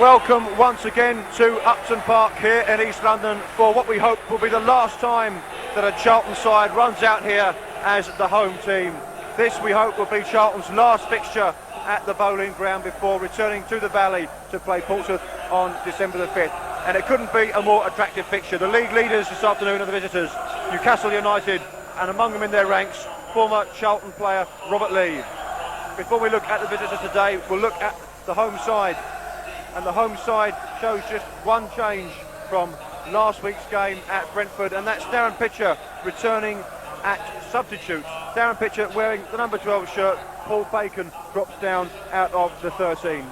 Welcome once again to Upton Park here in East London for what we hope will be the last time that a Charlton side runs out here as the home team. This, we hope, will be Charlton's last fixture at the Bowling Ground before returning to the Valley to play Portsmouth on December the 5th. And it couldn't be a more attractive fixture. The league leaders this afternoon are the visitors, Newcastle United, and among them in their ranks, former Charlton player Robert Lee. Before we look at the visitors today, we'll look at the home side. And the home side shows just one change from last week's game at Brentford, and that's Darren Pitcher returning at substitute. Darren Pitcher wearing the number 12 shirt. Paul Bacon drops down out of the 13.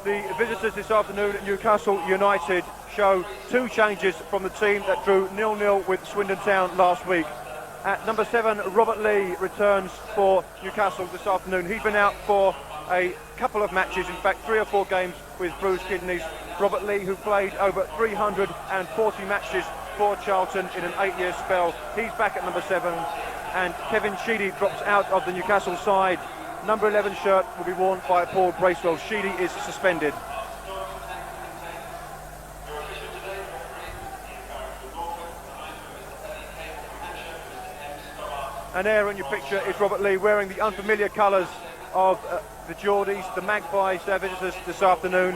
The visitors this afternoon at Newcastle United show two changes from the team that drew 0-0 with Swindon Town last week. At number 7, Robert Lee returns for Newcastle this afternoon. He's been out for a couple of matches, in fact 3 or 4 games with bruised kidneys. Robert Lee, who played over 340 matches for Charlton in an 8-year spell, he's back at number 7. And Kevin Sheedy drops out of the Newcastle side. Number 11 shirt will be worn by Paul Bracewell. Sheedy is suspended. And there in your picture is Robert Lee wearing the unfamiliar colours of the Geordies, the Magpies, their visitors this afternoon.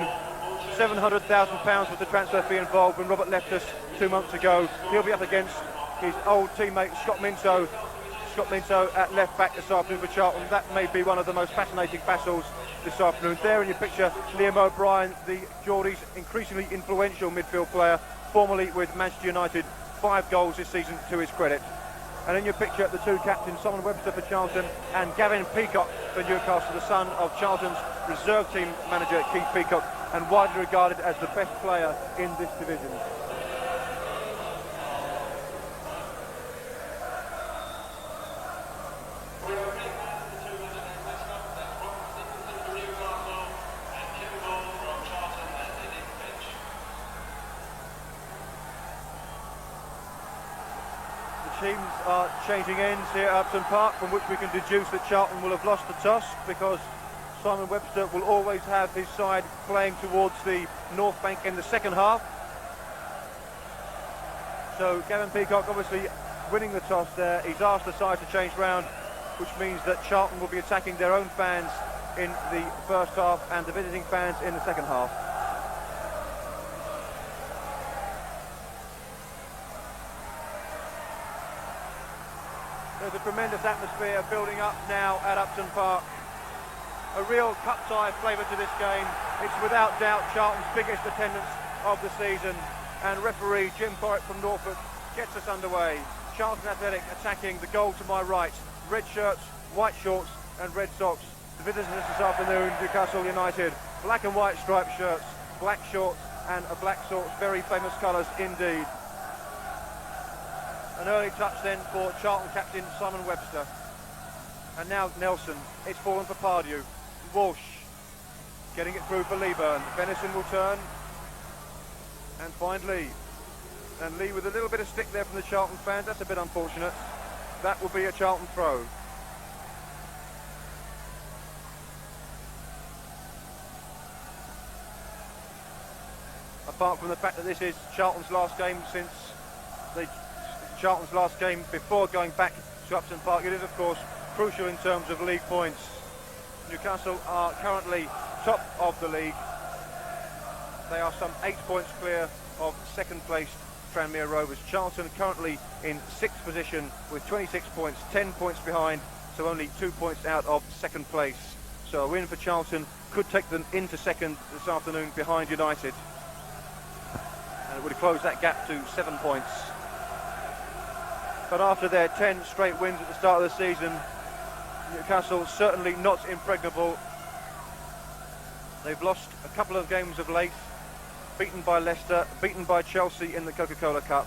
£700,000 was the transfer fee involved when Robert left us 2 months ago. He'll be up against his old teammate Scott Minto at left back this afternoon for Charlton. That may be one of the most fascinating battles this afternoon. There in your picture, Liam O'Brien, the Geordies' increasingly influential midfield player, formerly with Manchester United, 5 goals this season to his credit. And in your picture, the two captains, Simon Webster for Charlton and Gavin Peacock for Newcastle, the son of Charlton's reserve team manager Keith Peacock, and widely regarded as the best player in this division. Teams are changing ends here at Upton Park, from which we can deduce that Charlton will have lost the toss, because Simon Webster will always have his side playing towards the North Bank in the second half. So Gavin Peacock obviously winning the toss there. He's asked the side to change round, which means that Charlton will be attacking their own fans in the first half and the visiting fans in the second half. There's a tremendous atmosphere building up now at Upton Park. A real cup-tie flavour to this game. It's without doubt Charlton's biggest attendance of the season. And referee Jim Corritt from Norfolk gets us underway. Charlton Athletic attacking the goal to my right. Red shirts, white shorts and red socks. The visitors this afternoon, Newcastle United. Black and white striped shirts, black shorts and a black socks. Very famous colours indeed. An early touch then for Charlton captain Simon Webster. And now Nelson. It's fallen for Pardew. Walsh getting it through for Leeburn. Venison will turn and find Lee. And Lee with a little bit of stick there from the Charlton fans. That's a bit unfortunate. That will be a Charlton throw. Apart from the fact that this is Charlton's last game since Charlton's last game before going back to Upton Park, it is of course crucial in terms of league points. Newcastle are currently top of the league. They are some 8 points clear of second place Tranmere Rovers. Charlton currently in 6th position with 26 points, 10 points behind, so only 2 points out of second place. So a win for Charlton could take them into second this afternoon behind United, and it would close that gap to 7 points. But after their 10 straight wins at the start of the season, Newcastle certainly not impregnable. They've lost a couple of games of late, beaten by Leicester, beaten by Chelsea in the Coca-Cola Cup,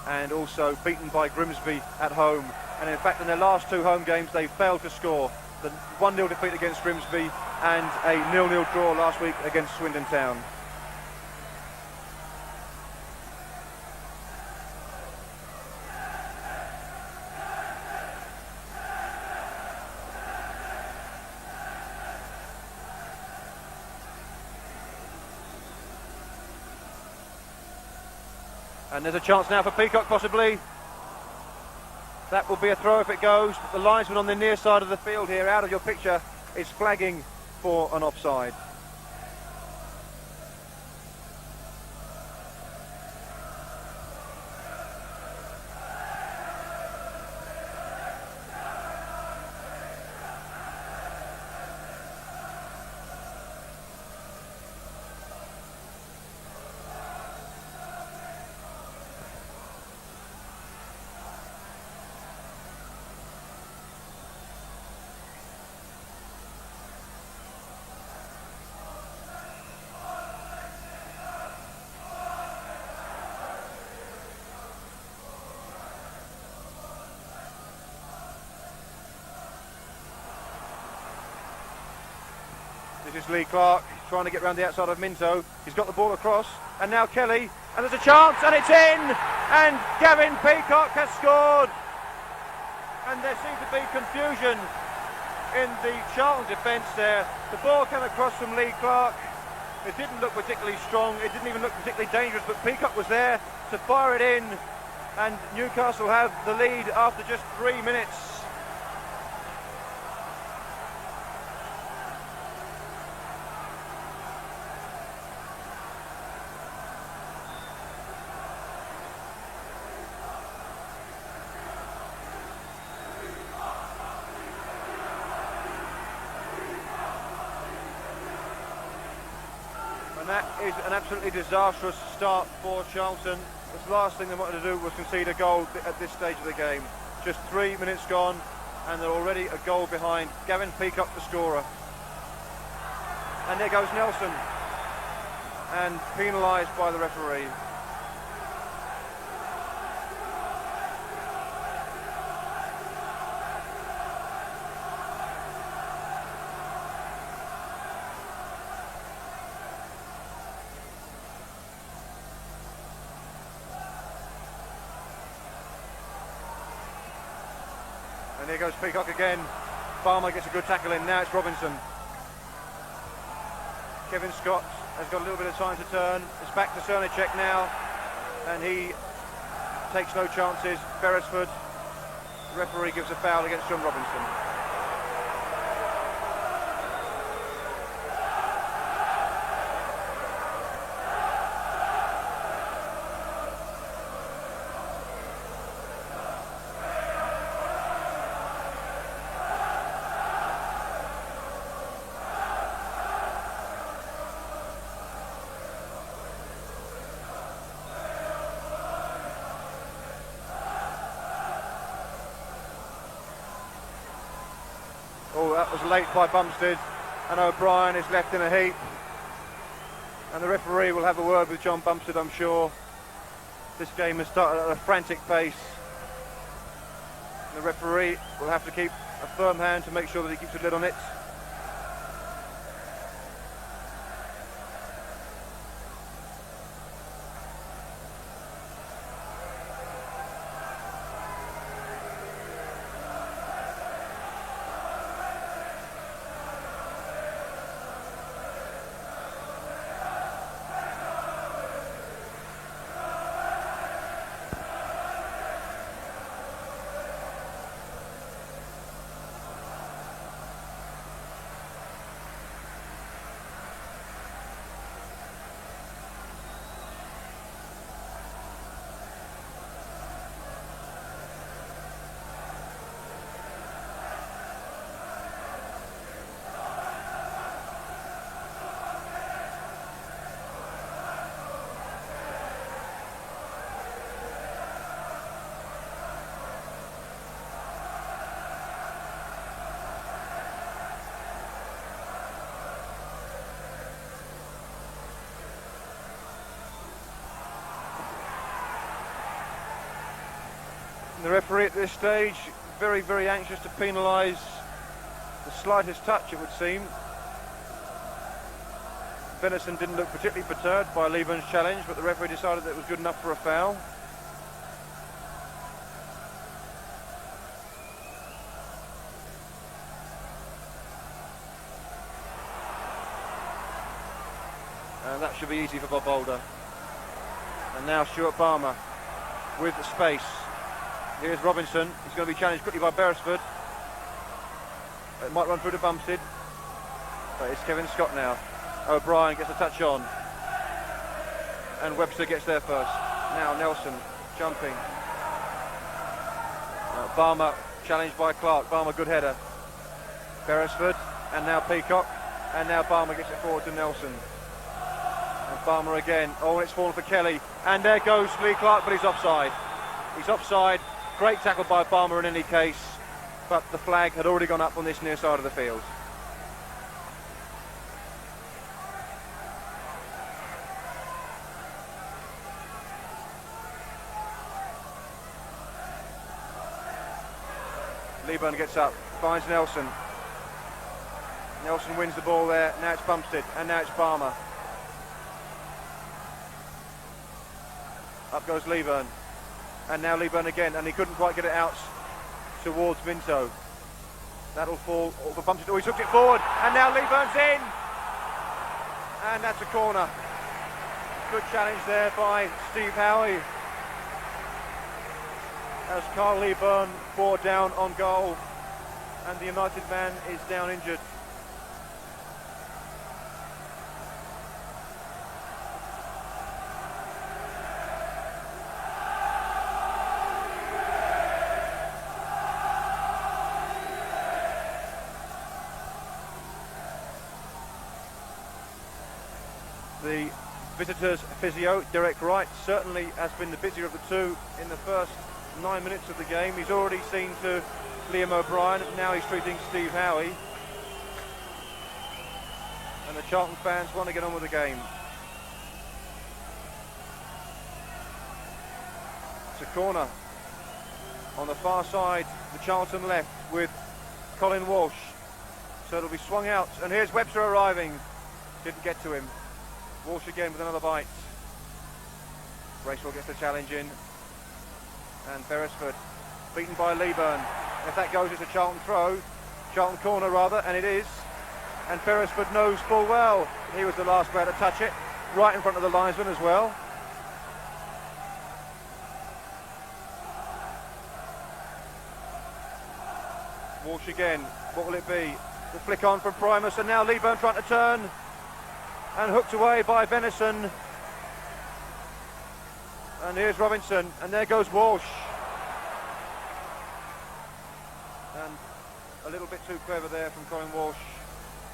and also beaten by Grimsby at home. And in fact, in their last 2 home games, they failed to score. The 1-0 defeat against Grimsby and a 0-0 draw last week against Swindon Town. And there's a chance now for Peacock possibly. That will be a throw if it goes. The linesman on the near side of the field here, out of your picture, is flagging for an offside. This is Lee Clark trying to get round the outside of Minto. He's got the ball across, and now Kelly, and there's a chance, and it's in! And Gavin Peacock has scored! And there seemed to be confusion in the Charlton defence there. The ball came across from Lee Clark. It didn't look particularly strong, it didn't even look particularly dangerous, but Peacock was there to fire it in, and Newcastle have the lead after just 3 minutes. And that is an absolutely disastrous start for Charlton. The last thing they wanted to do was concede a goal at this stage of the game. Just 3 minutes gone, and they're already a goal behind. Gavin Peacock, the scorer. And there goes Nelson, and penalised by the referee. And here goes Peacock again. Farmer gets a good tackle in. Now it's Robinson. Kevin Scott has got a little bit of time to turn. It's back to Cernicek now, and he takes no chances. Beresford, the referee gives a foul against John Robinson. Oh, that was late by Bumstead, and O'Brien is left in a heap. And the referee will have a word with John Bumstead, I'm sure. This game has started at a frantic pace. The referee will have to keep a firm hand to make sure that he keeps a lid on it. The referee at this stage, very, very anxious to penalise the slightest touch, it would seem. Venison didn't look particularly perturbed by Leeburn's challenge, but the referee decided that it was good enough for a foul. And that should be easy for Bob Boulder. And now Stuart Balmer with space. Here's Robinson. He's going to be challenged quickly by Beresford. It might run through to Bumstead, but it's Kevin Scott now. O'Brien gets a touch on, and Webster gets there first. Now Nelson jumping. Balmer challenged by Clark. Balmer, good header. Beresford, and now Peacock, and now Balmer gets it forward to Nelson. And Balmer again. Oh, it's fallen for Kelly, and there goes Lee Clark, but he's offside. He's offside. Great tackle by Balmer in any case, but the flag had already gone up on this near side of the field. Leeburn gets up, finds Nelson. Nelson wins the ball there. Now it's Bumstead, and now it's Balmer. Up goes Leeburn, and now Leeburn again, and he couldn't quite get it out towards Minto. That'll fall for Bumstead. Oh, he took it forward, and now Leeburn's in, and that's a corner. Good challenge there by Steve Howie, as Carl Leeburn bore down on goal, and the United man is down injured. The visitors' physio, Derek Wright, certainly has been the busier of the two in the first 9 minutes of the game. He's already seen to Liam O'Brien, now he's treating Steve Howie. And the Charlton fans want to get on with the game. It's a corner on the far side, the Charlton left, with Colin Walsh. So it'll be swung out, and here's Webster arriving. Didn't get to him. Walsh again with another bite. Bracewell gets the challenge in. And Beresford beaten by Leeburn. If that goes, it's a Charlton throw. Charlton corner rather, and it is. And Beresford knows full well he was the last player to touch it. Right in front of the linesman as well. Walsh again. What will it be? The flick on from Primus, and now Leeburn trying to turn. And hooked away by Venison. And here's Robinson, and there goes Walsh. And a little bit too clever there from Colin Walsh,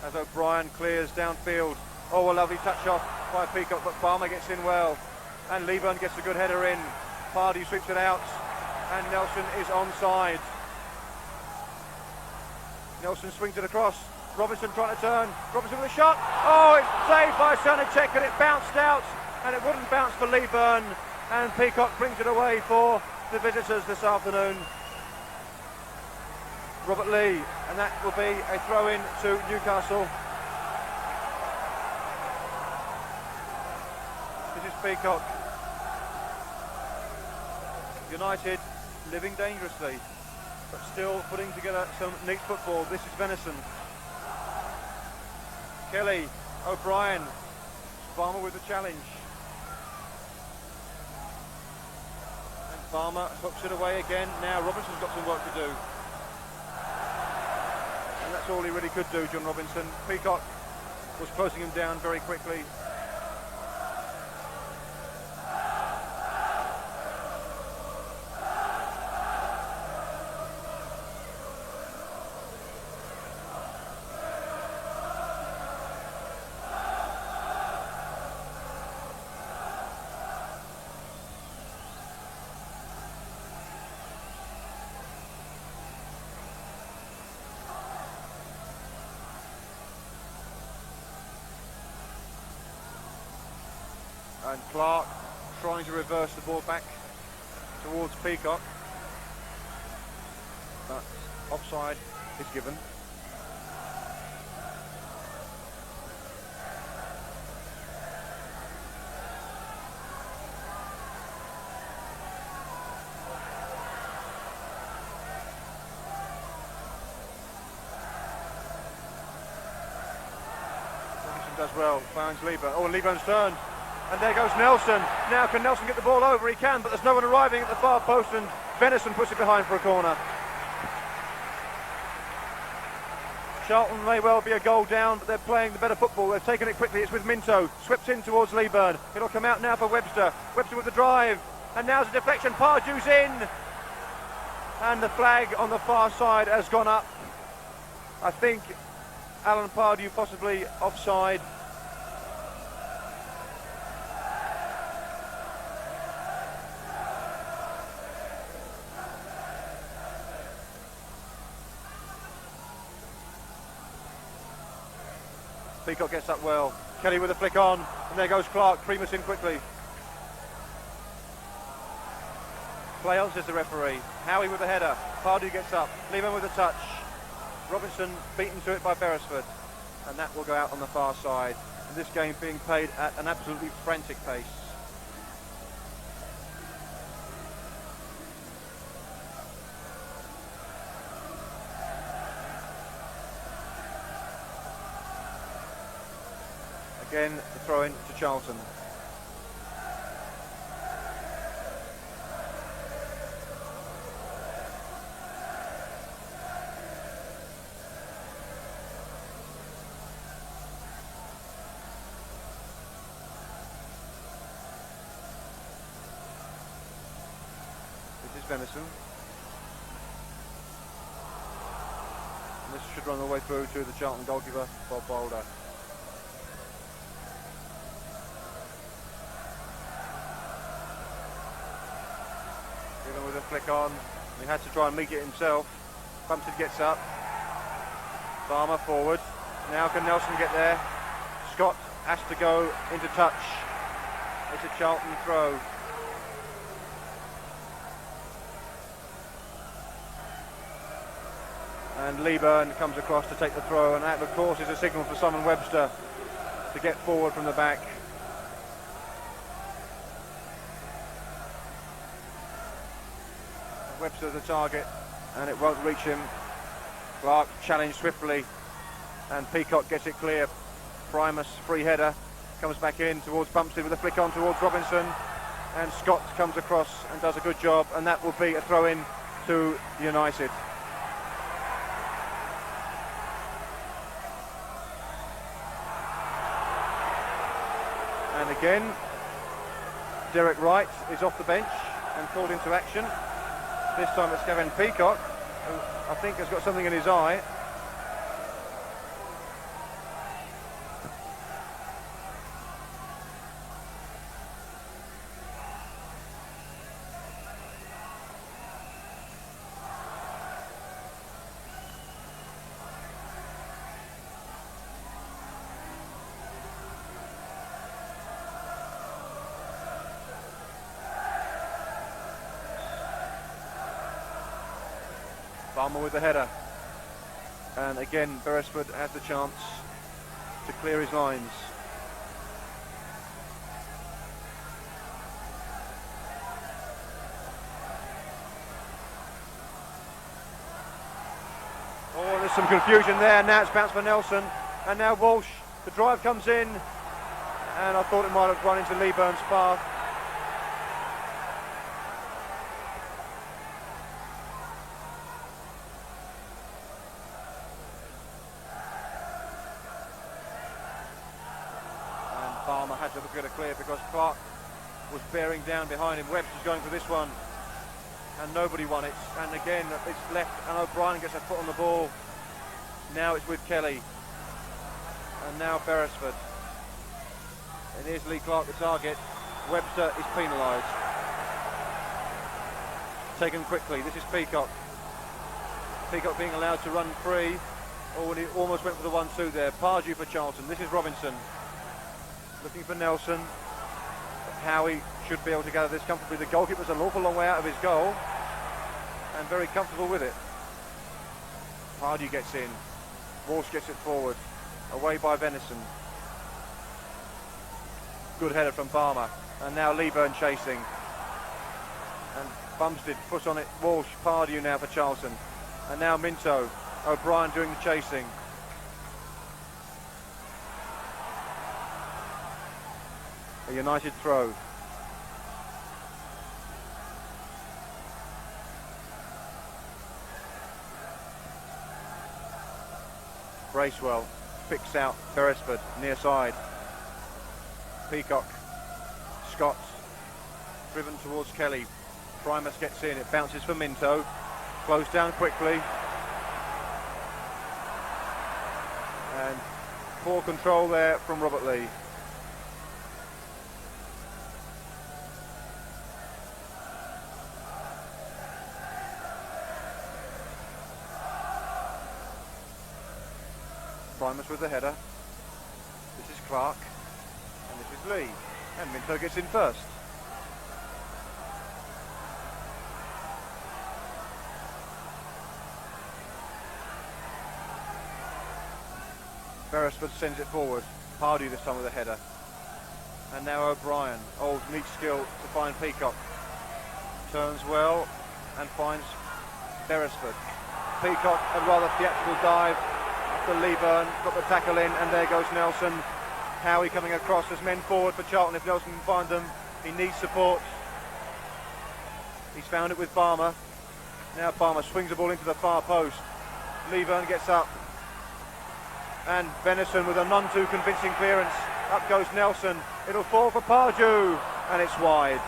as O'Brien clears downfield. Oh, a lovely touch off by Peacock, but Balmer gets in well. And Leeburn gets a good header in. Hardy sweeps it out, and Nelson is onside. Nelson swings it across. Robinson trying to turn. Robinson with a shot. Oh, it's saved by Sanitek, and it bounced out, and it wouldn't bounce for Leeburn. And Peacock brings it away for the visitors this afternoon. Robert Lee, and that will be a throw-in to Newcastle. This is Peacock. United living dangerously, but still putting together some neat football. This is Venison. Kelly, O'Brien, Balmer with the challenge. And Balmer hooks it away again. Now Robinson's got some work to do. And that's all he really could do, John Robinson. Peacock was closing him down very quickly. And Clark trying to reverse the ball back towards Peacock, but offside is given. Robinson does well, finds Leeburn. Oh, Leeburn's turned. And there goes Nelson. Now can Nelson get the ball over? He can, but there's no one arriving at the far post, and Venison puts it behind for a corner. Charlton may well be a goal down, but they're playing the better football. They've taken it quickly. It's with Minto. Swept in towards Leeburn. It'll come out now for Webster. Webster with the drive. And now's a deflection. Pardew's in. And the flag on the far side has gone up. I think Alan Pardew possibly offside. Peacock gets up well. Kelly with a flick on, and there goes Clark. Primus in quickly. Play on, says the referee. Howie with the header. Pardew gets up. Lehman with a touch. Robinson beaten to it by Beresford, and that will go out on the far side. And this game being played at an absolutely frantic pace. Again, the throw in to Charlton. This is Venison. And this should run all the way through to the Charlton goalkeeper, Bob Boulder. With a flick on, he had to try and meet it himself. Bumpton gets up. Farmer forward. Now can Nelson get there? Scott has to go into touch. It's a Charlton throw. And Leeburn comes across to take the throw, and that of course is a signal for Simon Webster to get forward from the back. Webster the target, and it won't reach him. Clark challenged swiftly, and Peacock gets it clear. Primus, free header, comes back in towards Bumpstead with a flick on towards Robinson, and Scott comes across and does a good job, and that will be a throw in to United. And again, Derek Wright is off the bench and called into action. This time it's Kevin Peacock, who I think has got something in his eye. Farmer with the header, and again Beresford has the chance to clear his lines. Oh, there's some confusion there. Now it's bounced for Nelson, and now Walsh. The drive comes in, and I thought it might have run into Leeburn's path. Farmer had to get a clear because Clark was bearing down behind him. Webster's going for this one, and nobody won it. And again, it's left, and O'Brien gets a foot on the ball. Now it's with Kelly, and now Beresford. And here's Lee Clark, the target. Webster is penalised. Taken quickly. This is Peacock. Peacock being allowed to run free. Oh, and he almost went for the 1-2 there. Pardew for Charlton. This is Robinson. Looking for Nelson. Howie should be able to gather this comfortably. The goalkeeper's an awful long way out of his goal, and very comfortable with it. Pardew gets in. Walsh gets it forward. Away by Venison. Good header from Palmer. And now Leeburn chasing. And Bumstead puts on it. Walsh, Pardew now for Charlton. And now Minto. O'Brien doing the chasing. A United throw. Bracewell picks out Beresford, near side. Peacock, Scott, driven towards Kelly. Primus gets in, it bounces for Minto. Closed down quickly. And poor control there from Robert Lee. Primus with the header. This is Clark, and this is Lee, and Minto gets in first. Beresford sends it forward. Hardy this time with a header. And now O'Brien. Old neat skill to find Peacock. Turns well and finds Beresford. Peacock, a rather theatrical dive for Leeburn, got the tackle in, and there goes Nelson. Howie coming across as men forward for Charlton. If Nelson can find them, he needs support. He's found it with Barmer. Now Barmer swings the ball into the far post. Leeburn gets up, and Venison with a none too convincing clearance. Up goes Nelson. It'll fall for Pardew, and it's wide.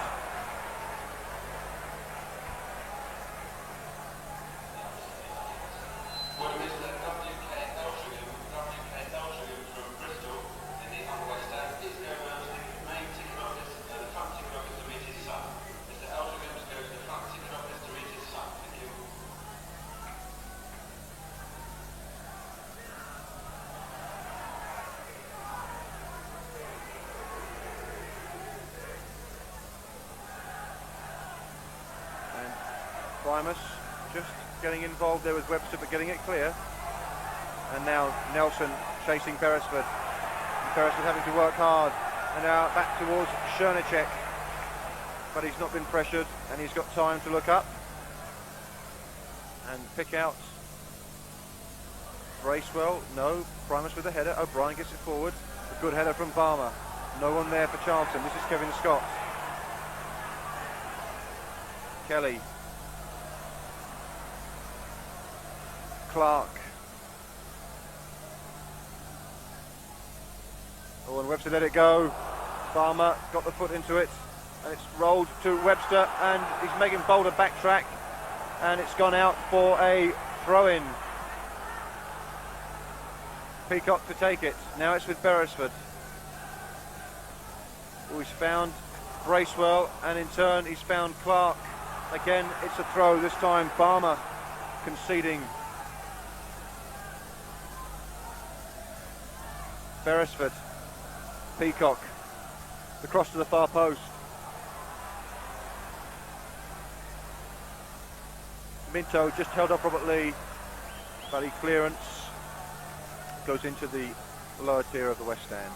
Primus just getting involved there with Webster, but getting it clear. And now Nelson chasing Beresford. Beresford having to work hard. And now back towards Chernicek. But he's not been pressured, and he's got time to look up and pick out Bracewell. No, Primus with the header. O'Brien gets it forward. A good header from Barmer. No one there for Charlton. This is Kevin Scott. Kelly. Clark. Oh, and Webster let it go. Barmer got the foot into it, and it's rolled to Webster, and he's making Boulder backtrack, and it's gone out for a throw-in. Peacock to take it. Now it's with Beresford, who he's found Bracewell, and in turn he's found Clark. Again, it's a throw, this time Barmer conceding. Beresford, Peacock, across to the far post. Minto just held up Robert Lee, but he clearance goes into the lower tier of the West Stand.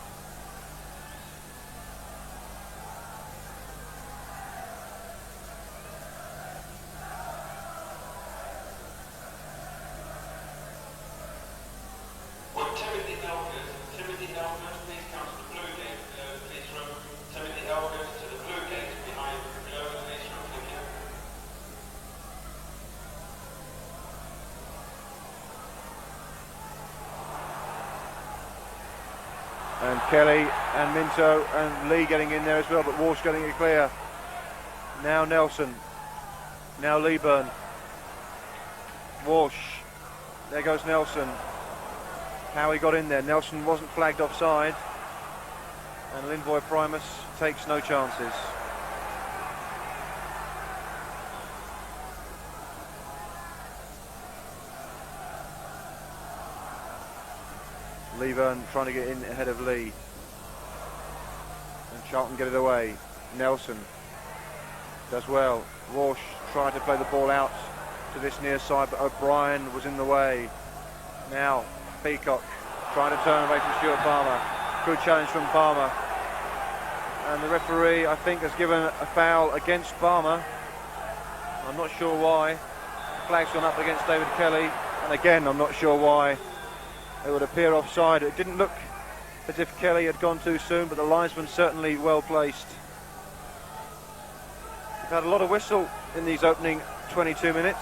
And Kelly and Minto and Lee getting in there as well, but Walsh getting it clear. Now Nelson. Now Leeburn. Walsh. There goes Nelson. How he got in there. Nelson wasn't flagged offside. And Linvoy Primus takes no chances. Leeburn trying to get in ahead of Lee. And Charlton get it away. Nelson does well. Walsh tried to play the ball out to this near side, but O'Brien was in the way. Now Peacock trying to turn away from Stuart Barmer. Good challenge from Barmer. And the referee, I think, has given a foul against Barmer. I'm not sure why. The flag's gone up against David Kelly. And again, I'm not sure why. It would appear offside. It didn't look as if Kelly had gone too soon, but the linesman certainly well placed. We've had a lot of whistle in these opening 22 minutes,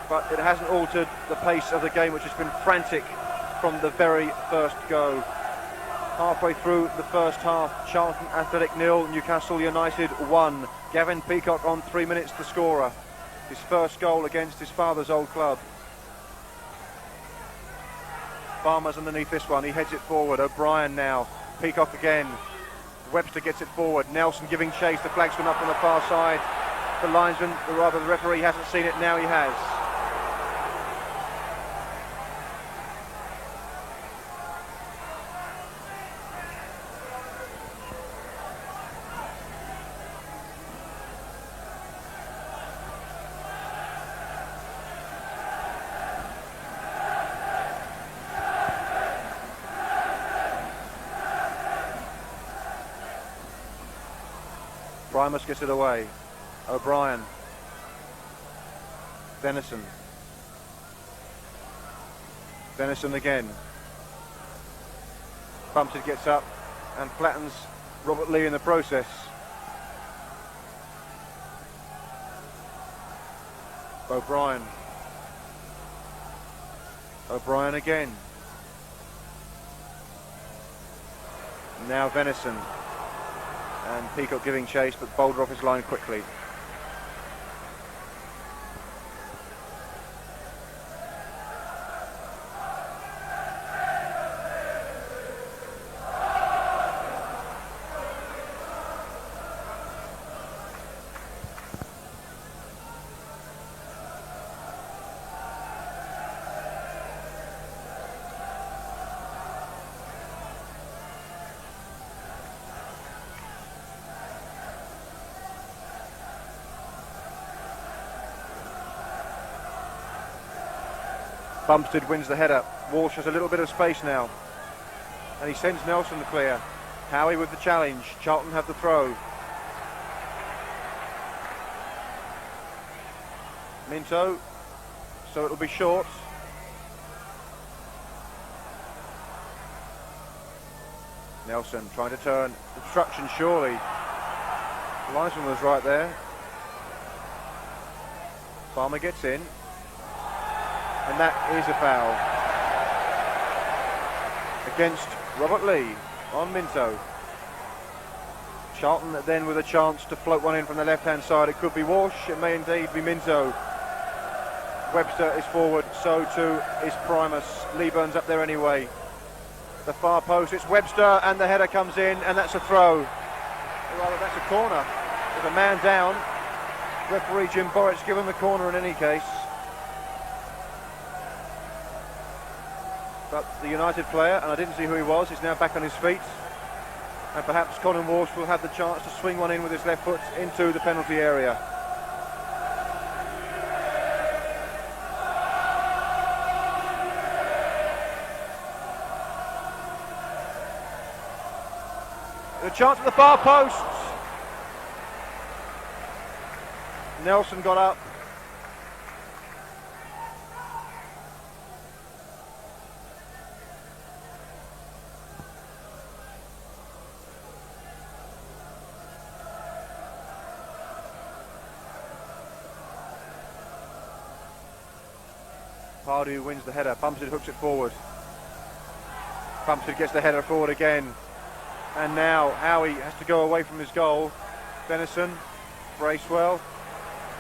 but it hasn't altered the pace of the game, which has been frantic from the very first go. Halfway through the first half, Charlton Athletic 0, Newcastle United 1. Gavin Peacock on 3 minutes the scorer. His first goal against his father's old club. Farmer's underneath this one, he heads it forward. O'Brien now, Peacock again. Webster gets it forward. Nelson giving chase, the flag's gone up on the far side. The linesman, or rather the referee, hasn't seen it, now he has. Primus gets it away. O'Brien. Venison. Venison again. Bumpted gets up and flattens Robert Lee in the process. O'Brien. O'Brien again. Now Venison. And Peacock giving chase, but Boulder off his line quickly. Bumstead wins the header. Walsh has a little bit of space now. And he sends Nelson clear. Howie with the challenge. Charlton have the throw. Minto. So it'll be short. Nelson trying to turn. Obstruction surely. The linesman was right there. Farmer gets in. And that is a foul against Robert Lee on Minto. Charlton then with a chance to float one in from the left-hand side. It could be Walsh, it may indeed be Minto. Webster is forward, so too is Primus. Lee Burns up there anyway. The far post, it's Webster, and the header comes in, and that's a throw. Or rather, that's a corner. There's a man down. Referee Jim Borich given the corner in any case. But the United player, and I didn't see who he was, is now back on his feet. And perhaps Colin Walsh will have the chance to swing one in with his left foot into the penalty area. The chance at the far post. Nelson got up. Pardew wins the header. Bumstead hooks it forward. Bumstead gets the header forward again. And now Howie has to go away from his goal. Venison, Bracewell,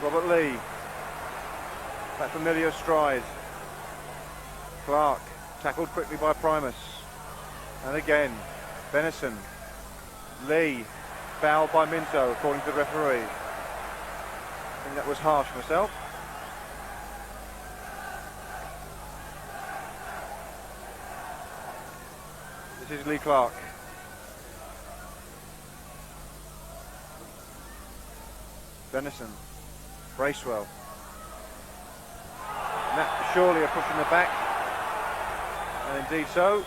Robert Lee. That familiar stride. Clark, tackled quickly by Primus. And again, Venison. Lee, fouled by Minto, according to the referee. I think that was harsh myself. This is Lee Clark. Venison, Bracewell. And that surely a push in the back. And indeed so.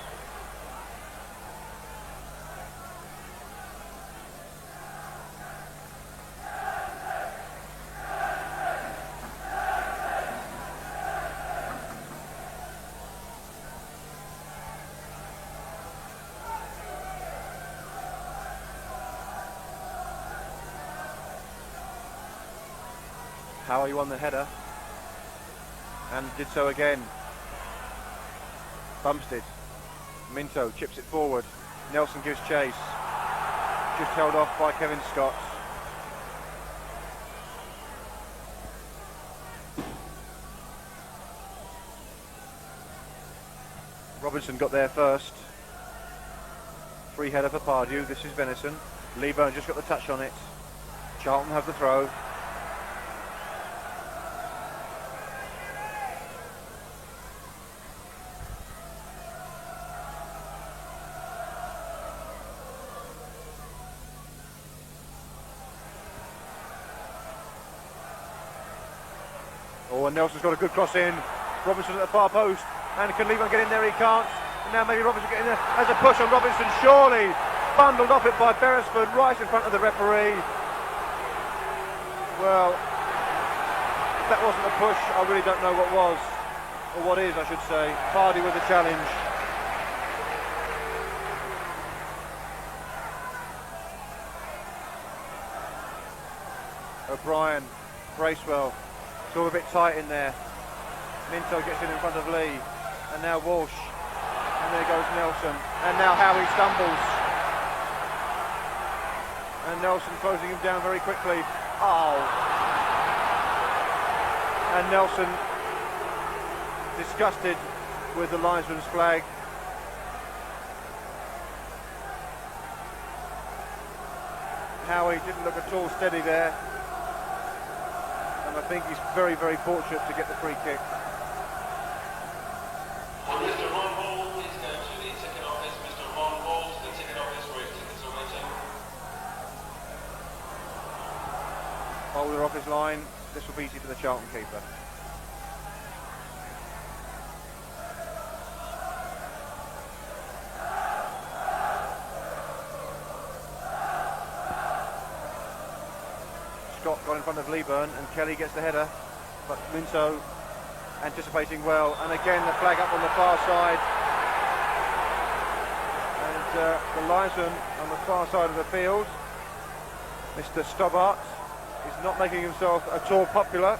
Howie won the header and did so again. Bumstead. Minto chips it forward. Nelson gives chase. Just held off by Kevin Scott. Robinson got there first. Free header for Pardew. This is Venison. Leeburn just got the touch on it. Charlton have the throw. Oh, and Nelson's got a good cross in. Robinson at the far post. And can Leeburn get in there? He can't. And now maybe Robinson get in there. There's a push on Robinson, surely. Bundled off it by Beresford, right in front of the referee. Well, if that wasn't a push, I really don't know what was. Or what is, I should say. Pardew with the challenge. O'Brien, Bracewell. It's all a bit tight in there. Minto gets in front of Lee. And now Walsh. And there goes Nelson. And now Howie stumbles. And Nelson closing him down very quickly. Oh. And Nelson disgusted with the linesman's flag. Howie didn't look at all steady there. And I think he's very, very fortunate to get the free kick. Mr. Ron Hall, please go to the ticket office. Mr. Ron Hall to the ticket office where his tickets are waiting. Bowler off his line. This will be easy for the Charlton keeper. Scott got in front of Leeburn and Kelly gets the header, but Minto anticipating well, and again the flag up on the far side, and the linesman on the far side of the field, Mr. Stobbart, is not making himself at all popular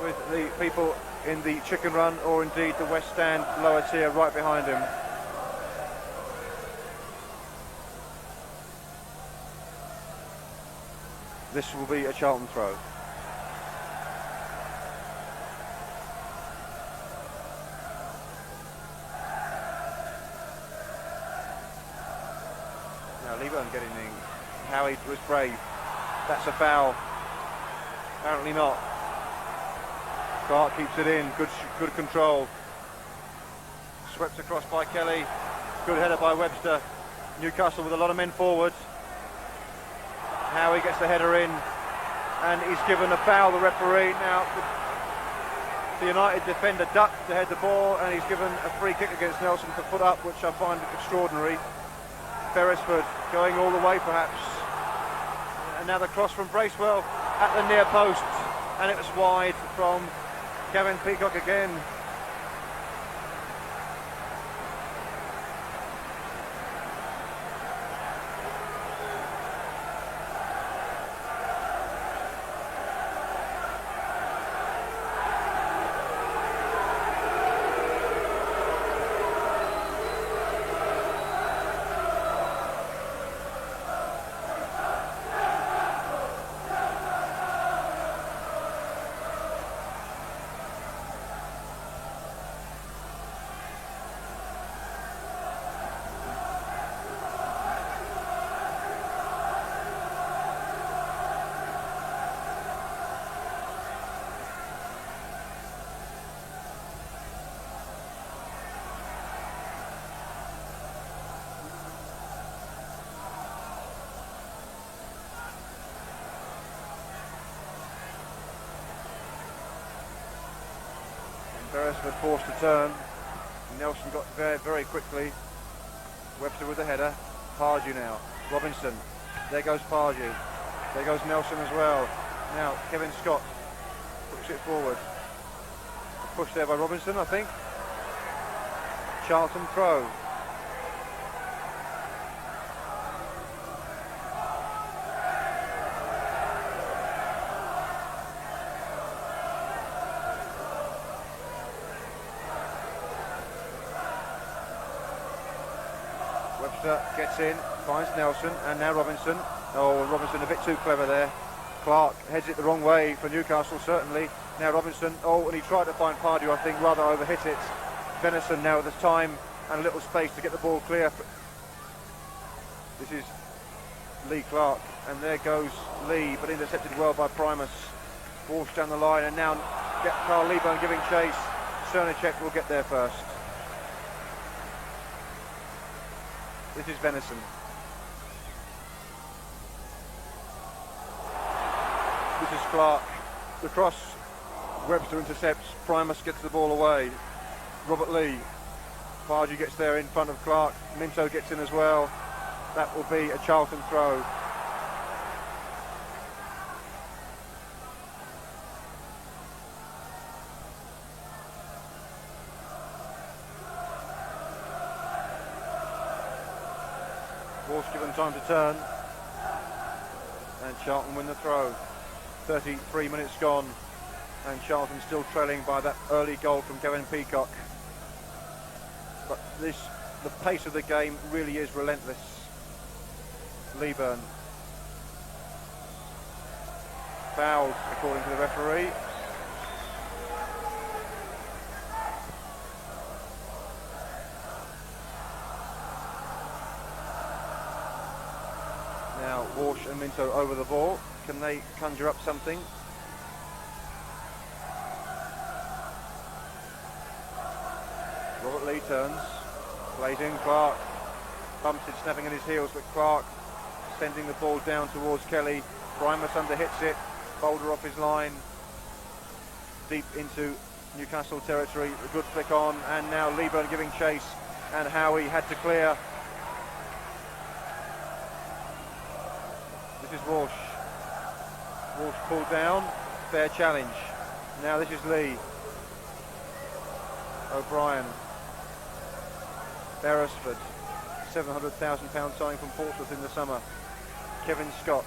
with the people in the chicken run or indeed the West Stand lower tier right behind him. This will be a Charlton throw. Now Leeburn getting in. Howie was brave. That's a foul. Apparently not. Clark keeps it in. Good control. Swept across by Kelly. Good header by Webster. Newcastle with a lot of men forward. Howie gets the header in, and he's given a foul, the referee. Now, the United defender ducked to head the ball, and he's given a free kick against Nelson for put up, which I find extraordinary. Beresford going all the way, perhaps. And now the cross from Bracewell at the near post, and it was wide from Kevin Peacock again. Beresford forced to turn. Nelson got there very quickly. Webster with the header. Pardew now. Robinson. There goes Pardew. There goes Nelson as well. Now Kevin Scott puts it forward. A push there by Robinson, I think. Charlton throw. Minter gets in, finds Nelson, and now Robinson. Oh, Robinson a bit too clever there. Clark heads it the wrong way for Newcastle, certainly. Now Robinson, and he tried to find Pardew, I think, rather overhit it. Venison now with the time and a little space to get the ball clear. This is Lee Clark, and there goes Lee, but intercepted well by Primus. Walsh down the line, and now get Carl Lieburn giving chase. Cernacek will get there first. This is Venison. This is Clark. The cross. Webster intercepts. Primus gets the ball away. Robert Lee. Pardew gets there in front of Clark. Minto gets in as well. That will be a Charlton throw. Walsh given time to turn, and Charlton win the throw. 33 minutes gone, and Charlton still trailing by that early goal from Gavin Peacock. But the pace of the game really is relentless. Lieburn fouled according to the referee. Now Walsh and Minto over the ball. Can they conjure up something? Robert Lee turns, plays in Clark, bumps it, snapping at his heels, but Clark sending the ball down towards Kelly. Primus underhits it, Boulder off his line, deep into Newcastle territory. A good flick on, and now Lieburn giving chase, and Howie had to clear. This is Walsh. Walsh pulled down, fair challenge. Now this is Lee. O'Brien. Beresford. £700,000 signing from Portsmouth in the summer. Kevin Scott.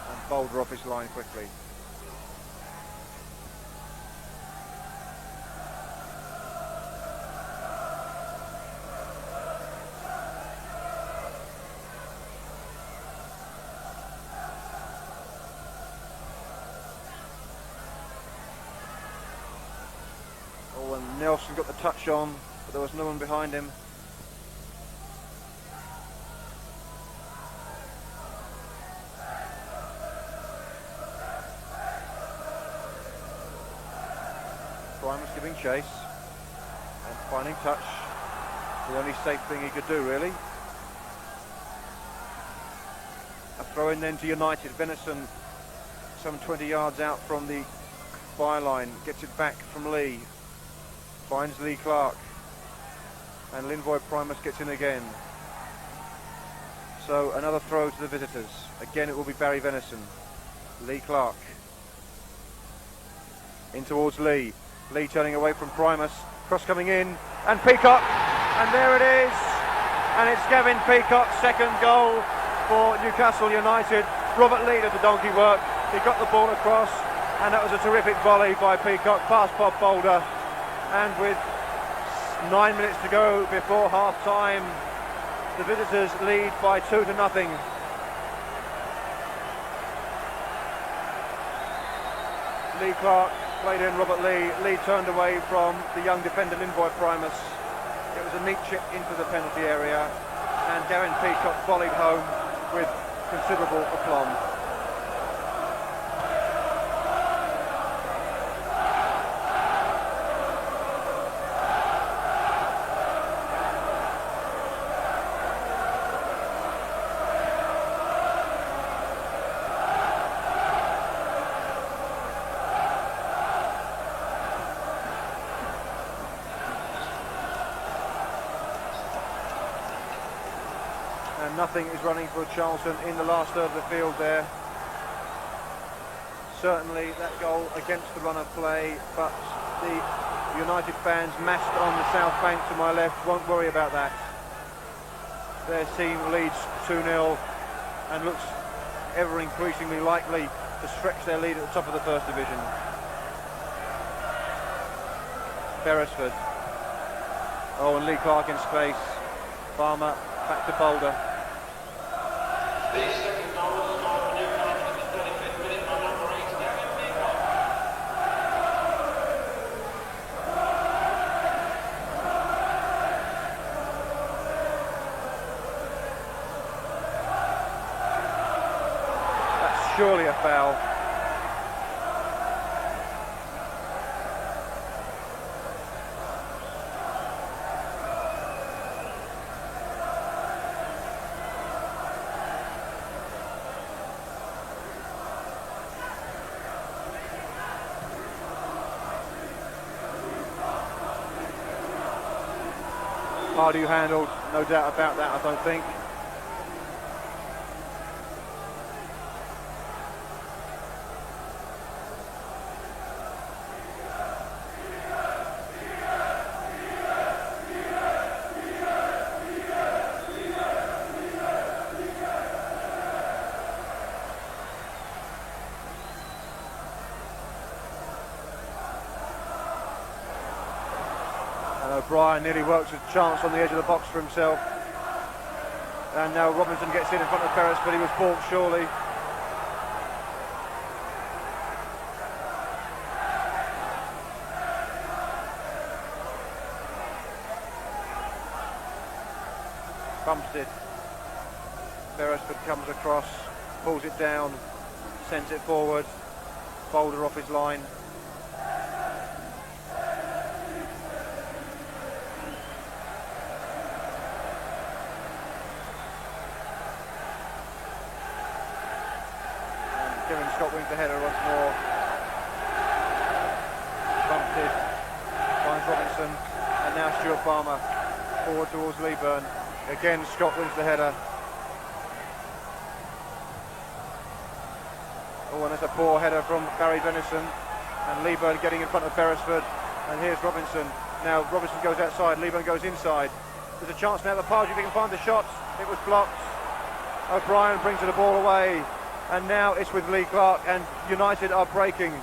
And Boulder off his line quickly. And Nelson got the touch on, but there was no one behind him. Primus giving chase and finding touch. The only safe thing he could do, really. A throw in then to United. Venison some 20 yards out from the byline, gets it back from Lee. Finds Lee Clark, and Linvoy Primus gets in again. So another throw to the visitors. Again it will be Barry Venison. Lee Clark. In towards Lee. Lee turning away from Primus. Cross coming in, and Peacock, and there it is. And it's Gavin Peacock's second goal for Newcastle United. Robert Lee did the donkey work. He got the ball across, and that was a terrific volley by Peacock past Bob Boulder. And with 9 minutes to go before half-time, the visitors lead by 2-0. Lee Clark played in Robert Lee. Lee turned away from the young defender Linvoy Primus. It was a neat chip into the penalty area, and Gavin Peacock volleyed home with considerable aplomb. And nothing is running for Charlton in the last third of the field there. Certainly that goal against the run of play, but the United fans massed on the south bank to my left won't worry about that. Their team leads 2-0 and looks ever increasingly likely to stretch their lead at the top of the First Division. Beresford. Oh, and Lee Clark in space. Farmer back to Boulder. The second goal was scored for Newcastle in the 35th minute by number 8, Gavin Peacock. That's surely a foul. Pardew handled, no doubt about that, I don't think. O'Brien nearly works a chance on the edge of the box for himself. And now Robinson gets in front of Ferris, but he was balked surely. Bumstead. Beresford comes across, pulls it down, sends it forward. Boulder off his line. Scott wins the header once more. Bumstead finds Robinson, and now Stuart Farmer forward towards Leeburn. Again, Scott wins the header. Oh, and there's a poor header from Barry Venison, and Leeburn getting in front of Beresford. And here's Robinson. Now Robinson goes outside, Leeburn goes inside. There's a chance now that Pardew can find the shot. It was blocked. O'Brien brings the ball away. And now it's with Lee Clark, and United are breaking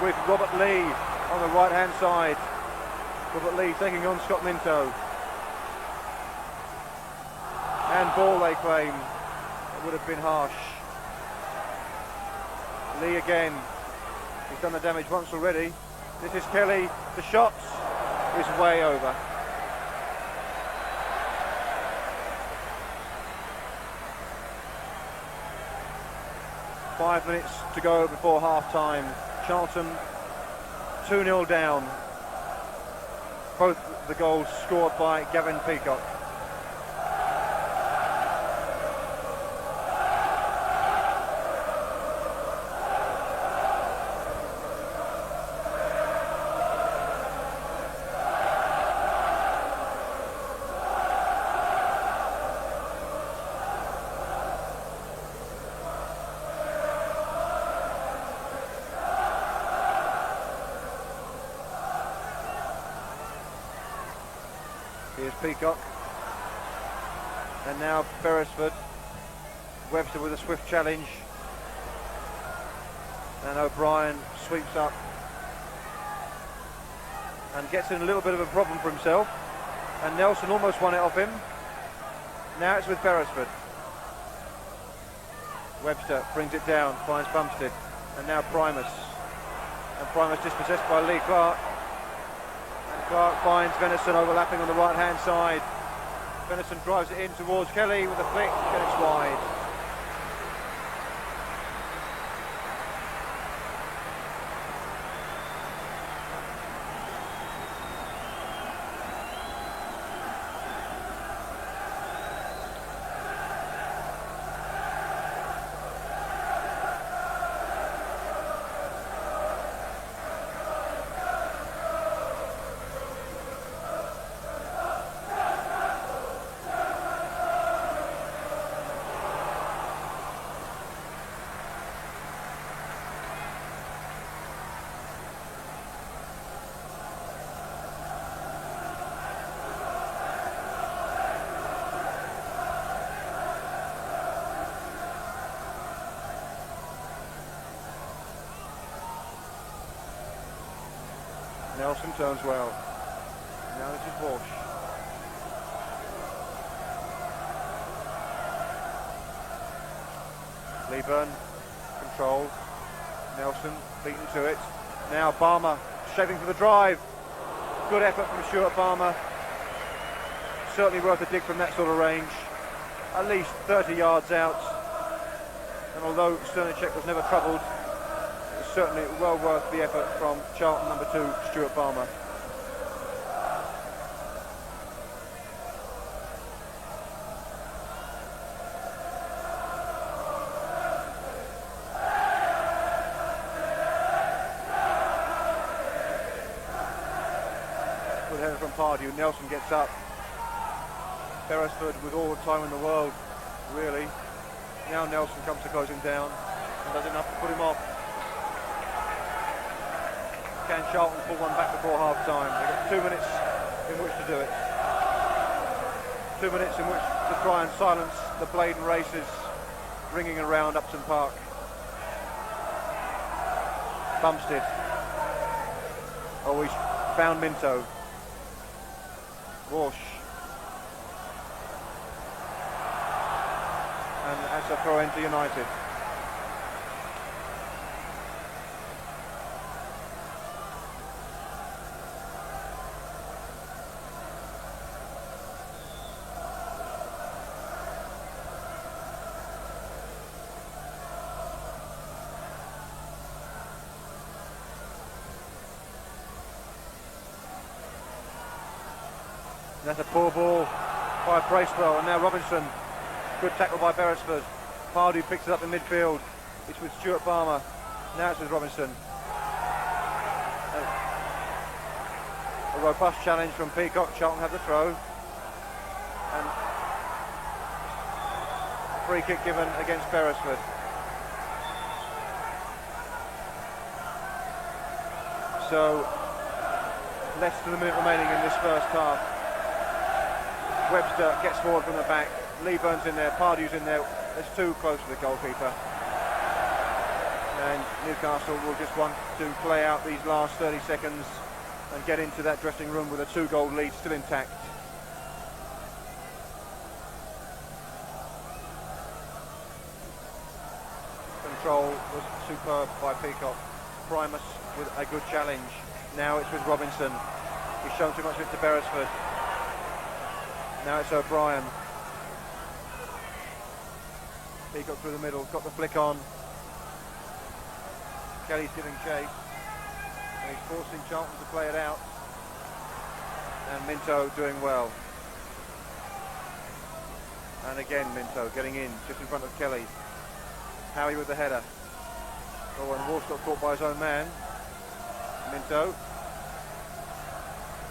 with Robert Lee on the right hand side. Robert Lee taking on Scott Minto. And ball, they claim. It would have been harsh. Lee again. He's done the damage once already. This is Kelly. The shot is way over. Five minutes to go before half-time. Charlton 2-0 down. Both the goals scored by Gavin Peacock. Here's Peacock, and now Beresford. Webster with a swift challenge, and O'Brien sweeps up and gets in a little bit of a problem for himself, and Nelson almost won it off him. Now it's with Beresford. Webster brings it down, finds Bumstead, and now Primus, and Primus dispossessed by Lee Clark. Clark finds Venison overlapping on the right hand side. Venison drives it in towards Kelly with a flick, and it's wide. Nelson turns well. Now this is Walsh. Leeburn, control. Nelson beaten to it. Now Barmer shaping for the drive. Good effort from Stuart Barmer. Certainly worth a dig from that sort of range. At least 30 yards out. And although Sternicek was never troubled, it was certainly well worth the effort from Charlton number 2, Stuart Barmer. Good header from Pardew. Nelson gets up. Beresford with all the time in the world, really. Now Nelson comes to close him down and does enough to put him off. Can Charlton pull one back before half time? They've got 2 minutes in which to do it. 2 minutes in which to try and silence the Bladen races ringing around Upton Park. Bumstead. Oh, he's found Minto. Walsh. And that's a throw into United. That's a poor ball by Bracewell, and now Robinson. Good tackle by Beresford. Pardew picks it up in midfield. It's with Stuart Barmer. Now it's with Robinson. A robust challenge from Peacock. Charlton have the throw. And free kick given against Beresford. So less than a minute remaining in this first half. Webster gets forward from the back. Leeburn's in there, Pardew's in there. There's too close to the goalkeeper. And Newcastle will just want to play out these last 30 seconds and get into that dressing room with a 2-goal lead still intact. Control was superb by Peacock. Primus with a good challenge. Now it's with Robinson. He's shown too much of it to Beresford. Now it's O'Brien. Peacock through the middle, got the flick on. Kelly's giving chase. And he's forcing Charlton to play it out. And Minto doing well. And again Minto getting in, just in front of Kelly. Howie with the header. Oh, and Walsh got caught by his own man. Minto.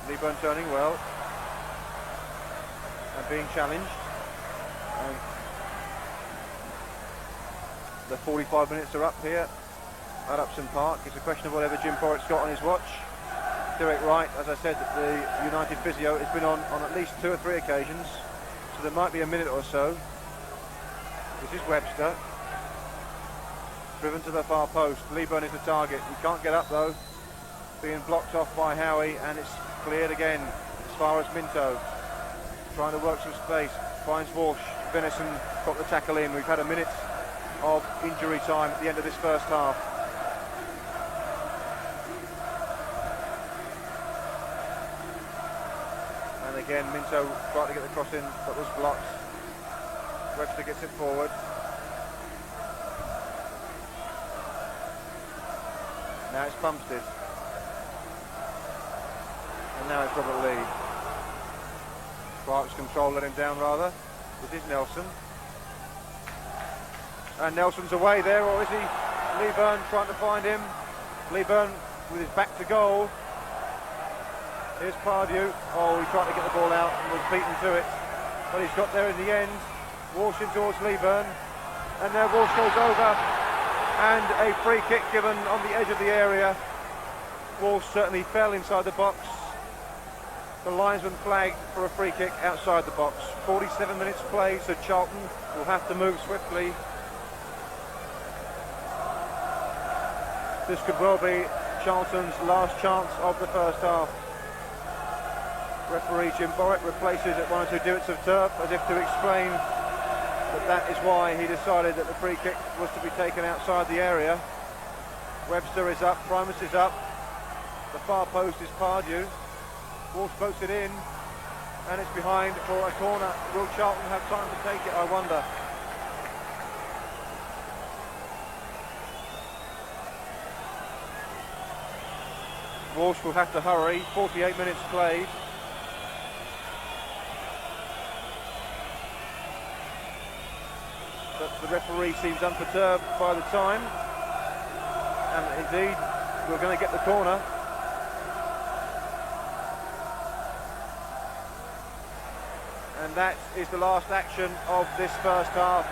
Leeburn turning well. And being challenged. And the 45 minutes are up here at Upton Park. It's a question of whatever Jim Porritt's got on his watch. Derek Wright, as I said, the United physio has been on at least 2 or 3 occasions, so there might be a minute or so. This is Webster. Driven to the far post. Leeburn is the target. He can't get up though. Being blocked off by Howie, and it's cleared again as far as Minto. Trying to work some space. Finds Walsh. Venison got the tackle in. We've had a minute of injury time at the end of this first half. And again Minto tried to get the cross in but was blocked. Webster gets it forward. Now it's Bumstead. And now it's Robert Lee. Clark's control let him down rather. This is Nelson. And Nelson's away there, or is he? Leeburn trying to find him. Leeburn with his back to goal. Here's Pardew. Oh, he tried to get the ball out and was beaten to it. But he's got there in the end. Walsh in towards Leeburn. And there Walsh goes over. And a free kick given on the edge of the area. Walsh certainly fell inside the box. The linesman flagged for a free kick outside the box. 47 minutes played, so Charlton will have to move swiftly. This could well be Charlton's last chance of the first half. Referee Jim Borrett replaces at 1 or 2 divots of turf as if to explain that is why he decided that the free kick was to be taken outside the area. Webster is up, Primus is up, the far post is Pardew. Walsh floats it in, and it's behind for a corner. Will Charlton have time to take it, I wonder? Walsh will have to hurry, 48 minutes played. But the referee seems unperturbed by the time. And indeed, we're going to get the corner. And that is the last action of this first half.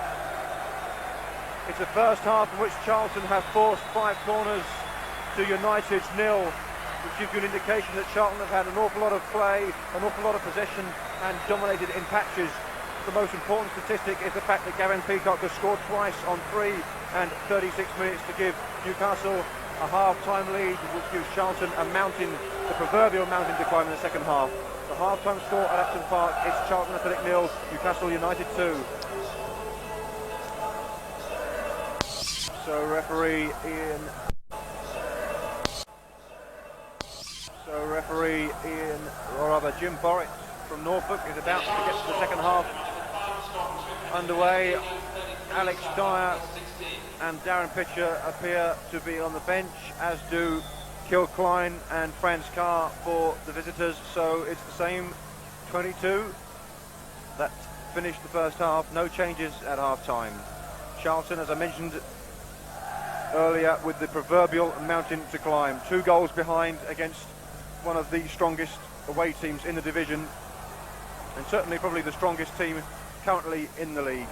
It's a first half in which Charlton have forced 5 corners to United's 0, which gives you an indication that Charlton have had an awful lot of play, an awful lot of possession, and dominated in patches. The most important statistic is the fact that Gavin Peacock has scored twice on 3 and 36 minutes to give Newcastle a half-time lead, which gives Charlton a mountain, the proverbial mountain to climb in the second half. The half-time score at Upton Park is Charlton Athletic 0, Newcastle United 2. So referee Jim Borrett from Norfolk is about to get to the second half underway. Alex Dyer and Darren Pitcher appear to be on the bench, as do Kill Klein and Franz Carr for the visitors. So it's the same 22 that finished the first half. No changes at half-time. Charlton, as I mentioned earlier, with the proverbial mountain to climb. 2 goals behind against one of the strongest away teams in the division, and certainly probably the strongest team currently in the league.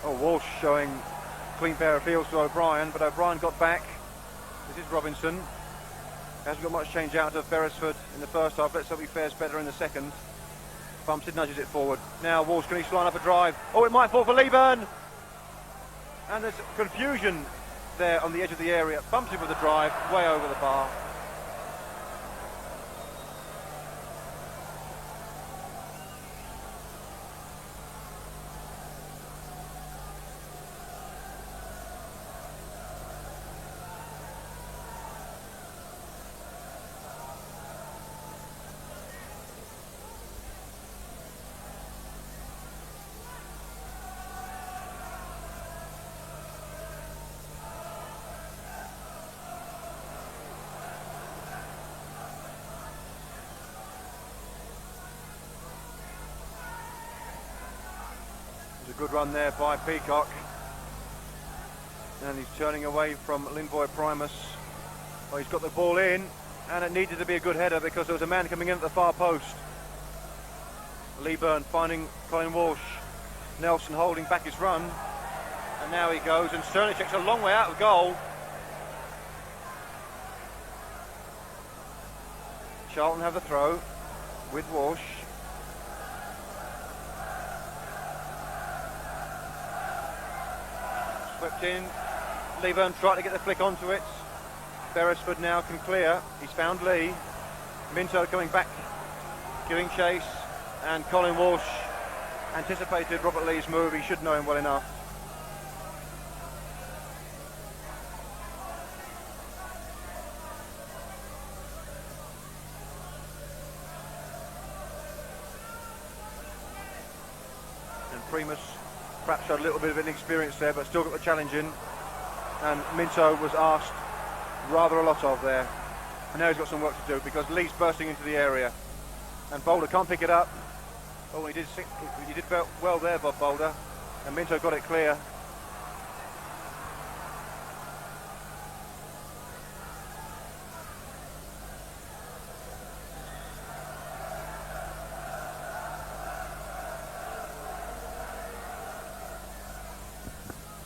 Oh, Walsh showing clean pair of heels to O'Brien, but O'Brien got back. This is Robinson. Hasn't got much change out of Beresford in the first half. Let's hope he fares better in the second. Bumps it, nudges it forward. Now Walsh, can he line up a drive? Oh, it might fall for Leeburn! And there's confusion there on the edge of the area. Bumps him with the drive, way over the bar. A good run there by Peacock, and he's turning away from Linvoy Primus. Well, he's got the ball in, and it needed to be a good header because there was a man coming in at the far post. Leeburn finding Colin Walsh. Nelson holding back his run, and now he goes, and Sternicek's a long way out of goal. Charlton have the throw with Walsh. Swept in. Leeburn tried to get the flick onto it. Beresford now can clear. He's found Lee. Minto coming back, giving chase, and Colin Walsh anticipated Robert Lee's move. He should know him well enough. And Primus perhaps showed a little bit of inexperience there, but still got the challenge in. And Minto was asked rather a lot of there. And now he's got some work to do because Lee's bursting into the area. And Boulder can't pick it up. Oh, he did well there, Bob Boulder. And Minto got it clear.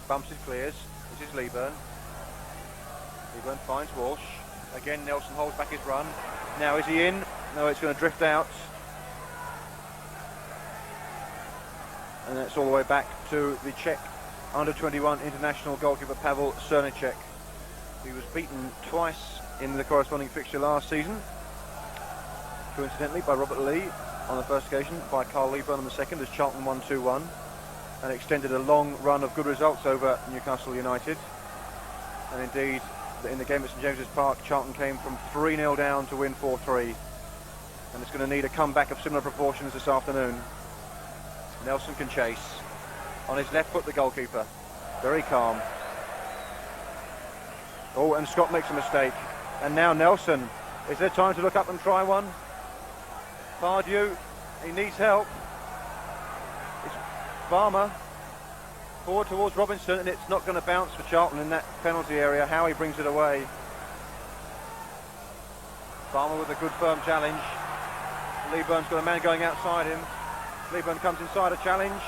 Bumps it, clears. This is Leeburn. Leeburn finds Walsh. Again, Nelson holds back his run. Now, is he in? No, it's going to drift out. And that's all the way back to the Czech under-21 international goalkeeper Pavel Cernicek. He was beaten twice in the corresponding fixture last season, coincidentally by Robert Lee on the first occasion, by Carl Leeburn on the second, as Charlton won 2-1, and extended a long run of good results over Newcastle United. And indeed, in the game at St James's Park, Charlton came from 3-0 down to win 4-3, and it's going to need a comeback of similar proportions this afternoon. Nelson can chase. On his left foot, the goalkeeper. Very calm. Oh, and Scott makes a mistake. And now Nelson. Is there time to look up and try one? Pardew, he needs help. It's Barmer. Forward towards Robinson, and it's not going to bounce for Charlton in that penalty area. Howie brings it away. Barmer with a good firm challenge. Leeburn's got a man going outside him. Leeburn comes inside a challenge,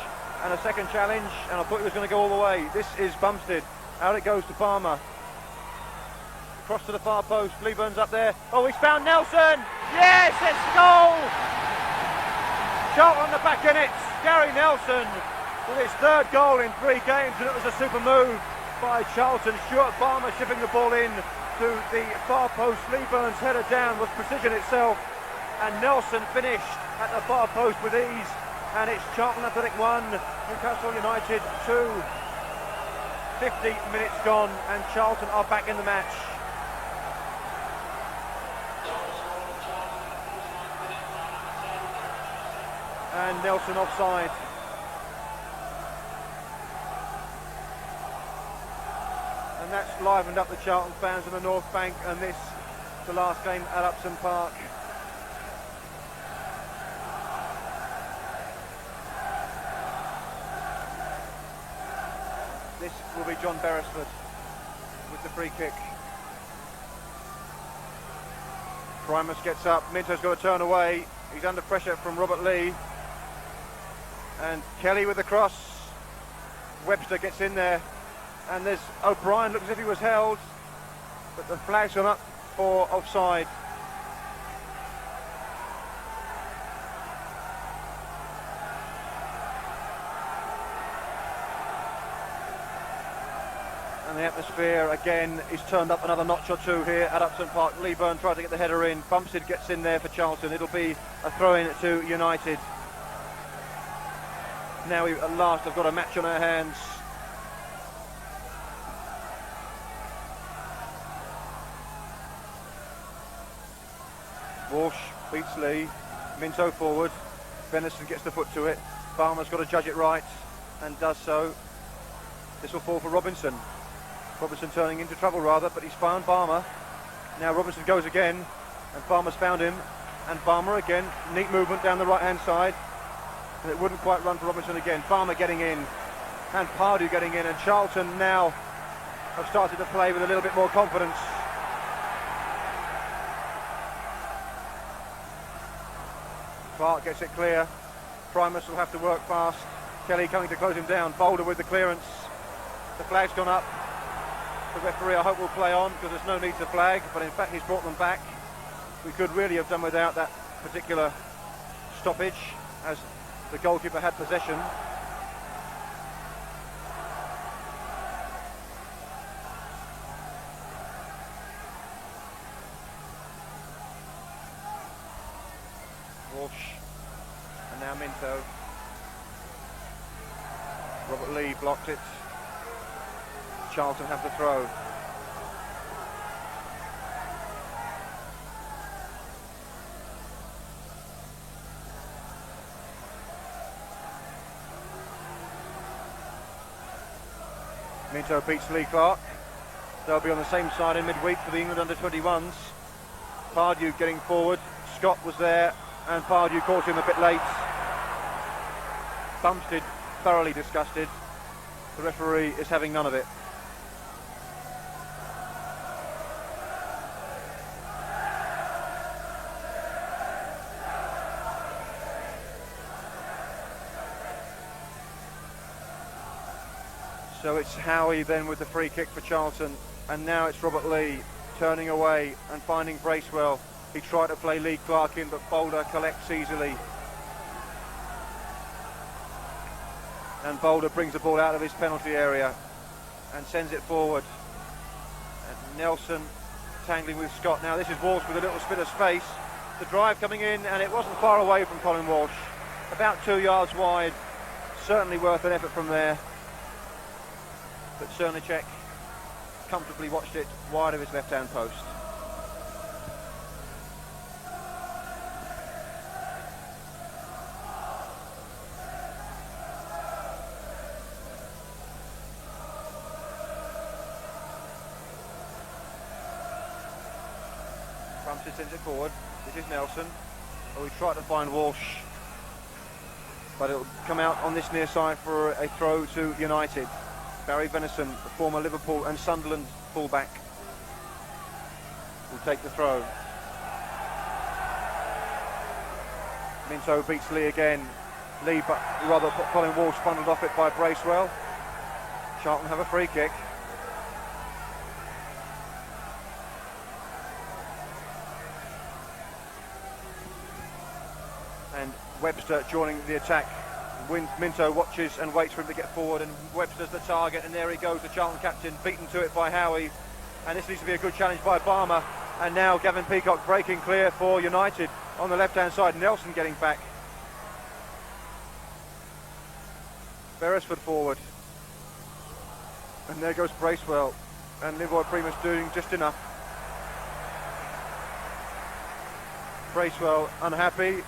and a second challenge, and I thought he was going to go all the way. This is Bumstead. Out it goes to Barmer. Across to the far post. Leeburn's up there. Oh, he's found Nelson! Yes, it's a goal! Charlton on the back in it. Gary Nelson with his third goal in 3 games, and it was a super move by Charlton. Stuart Barmer shipping the ball in to the far post. Leeburn's header down was precision itself, and Nelson finished at the far post with ease. And it's Charlton Athletic 1, Newcastle United 2. 50 minutes gone, and Charlton are back in the match. And Nelson offside. And that's livened up the Charlton fans on the North Bank, and this, the last game at Upton Park. This will be John Beresford with the free kick. Primus gets up, Minto's got to turn away. He's under pressure from Robert Lee. And Kelly with the cross. Webster gets in there. And there's O'Brien, looks as if he was held, but the flag's gone up for offside. And the atmosphere again is turned up another notch or two here at Upton Park. Leeburn tries to get the header in. Bumstead gets in there for Charlton. It'll be a throw-in to United. Now we at last have got a match on our hands. Walsh beats Lee. Minto forward. Venison gets the foot to it. Barmer's got to judge it right, and does so. This will fall for Robinson. Robinson turning into trouble rather, but he's found Barmer. Now Robinson goes again, and Barmer's found him. And Barmer again, neat movement down the right-hand side. And it wouldn't quite run for Robinson again. Barmer getting in, and Pardew getting in, and Charlton now have started to play with a little bit more confidence. Clark gets it clear. Primus will have to work fast. Kelly coming to close him down. Boulder with the clearance. The flag's gone up. The referee, I hope, will play on, because there's no need to flag, but in fact he's brought them back. We could really have done without that particular stoppage, as the goalkeeper had possession. Walsh, and now Minto. Robert Lee blocked it. Charlton have the throw. Minto beats Lee Clark. They'll be on the same side in midweek for the England under-21s. Pardew getting forward. Scott was there, and Pardew caught him a bit late. Bumstead thoroughly disgusted. The referee is having none of it. So it's Howie then with the free kick for Charlton, and now it's Robert Lee turning away and finding Bracewell. He tried to play Lee Clark in, but Boulder collects easily. And Boulder brings the ball out of his penalty area and sends it forward. And Nelson tangling with Scott. Now this is Walsh with a little bit of space. The drive coming in, and it wasn't far away from Colin Walsh. About 2 yards wide. Certainly worth an effort from there. But Cernicek comfortably watched it wide of his left-hand post. Crumpton sends it forward. This is Nelson. Oh, he tried to find Walsh, but it'll come out on this near side for a throw to United. Barry Venison, the former Liverpool and Sunderland fullback, will take the throw. Minto beats Lee again. Lee, but rather Colin Walsh funneled off it by Bracewell. Charlton have a free kick. And Webster joining the attack. Minto watches and waits for him to get forward, and Webster's the target, and there he goes, the Charlton captain, beaten to it by Howie. And this needs to be a good challenge by Barmer. And now Gavin Peacock breaking clear for United on the left-hand side. Nelson getting back. Beresford forward. And there goes Bracewell. And Leroy Primus doing just enough. Bracewell unhappy.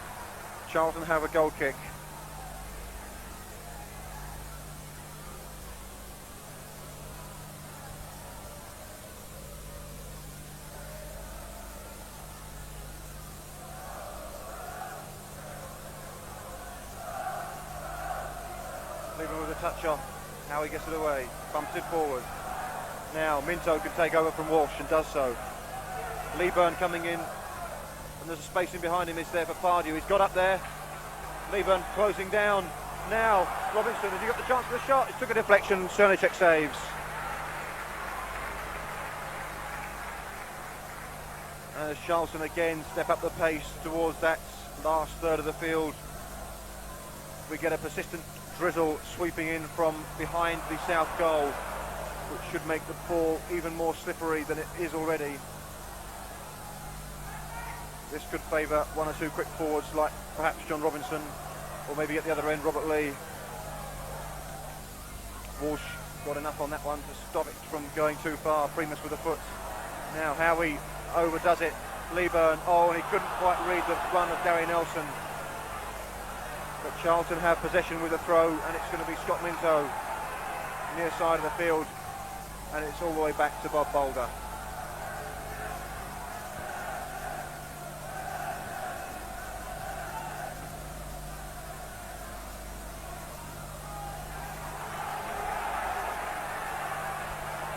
Charlton have a goal kick. Leaving with a touch off. How he gets it away. Bumps it forward. Now Minto can take over from Walsh and does so. Leeburn coming in. And there's a space in behind him, is there for Pardew. He's got up there. Leeburn closing down. Now Robinson, has he got the chance for the shot? He took a deflection. Cernicek saves. As Charlton again step up the pace towards that last third of the field, we get a persistent drizzle sweeping in from behind the south goal, which should make the ball even more slippery than it is already. This could favour one or two quick forwards like perhaps John Robinson, or maybe at the other end Robert Lee. Walsh got enough on that one to stop it from going too far. Primus with a foot. Now Howie overdoes it. Leeburn, oh, and he couldn't quite read the run of Gary Nelson. But Charlton have possession with a throw, and it's going to be Scott Minto near side of the field, and it's all the way back to Bob Boulder.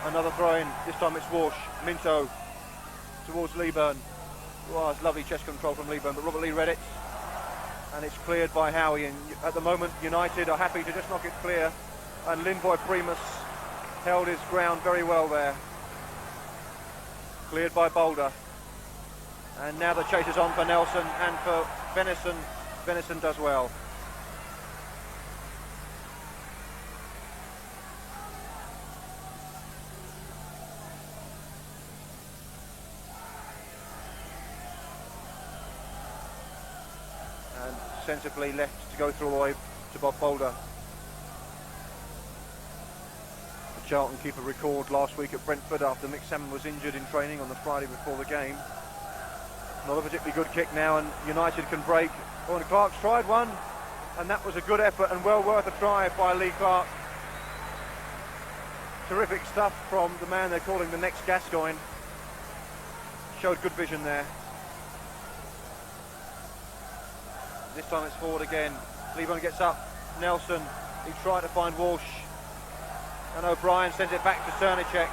Another throw in, this time it's Walsh. Minto towards Leeburn. Oh, it's lovely chest control from Leeburn, but Robert Lee read it. And it's cleared by Howie, and at the moment United are happy to just knock it clear, and Lindboy Primus held his ground very well there. Cleared by Boulder, and now the chase is on for Nelson and for Venison. Venison does well. Sensibly left to go through all the way to Bob Boulder. The Charlton keeper recalled last week at Brentford after Mick Salmon was injured in training on the Friday before the game. Not a particularly good kick now, and United can break. Oh, and Clark's tried one, and that was a good effort and well worth a try by Lee Clark. Terrific stuff from the man they're calling the next Gascoigne. Showed good vision there. This time it's forward again. Leeburn gets up. Nelson, he tried to find Walsh. And O'Brien sends it back to Cernicek.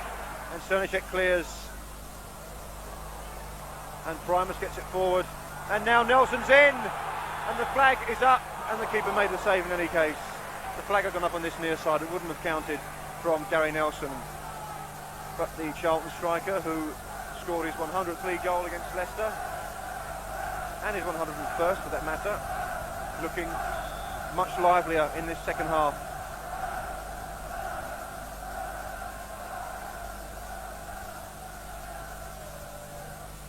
And Cernicek clears. And Primus gets it forward. And now Nelson's in. And the flag is up. And the keeper made the save in any case. The flag had gone up on this near side. It wouldn't have counted from Gary Nelson. But the Charlton striker, who scored his 100th league goal against Leicester, and his 101st for that matter, looking much livelier in this second half.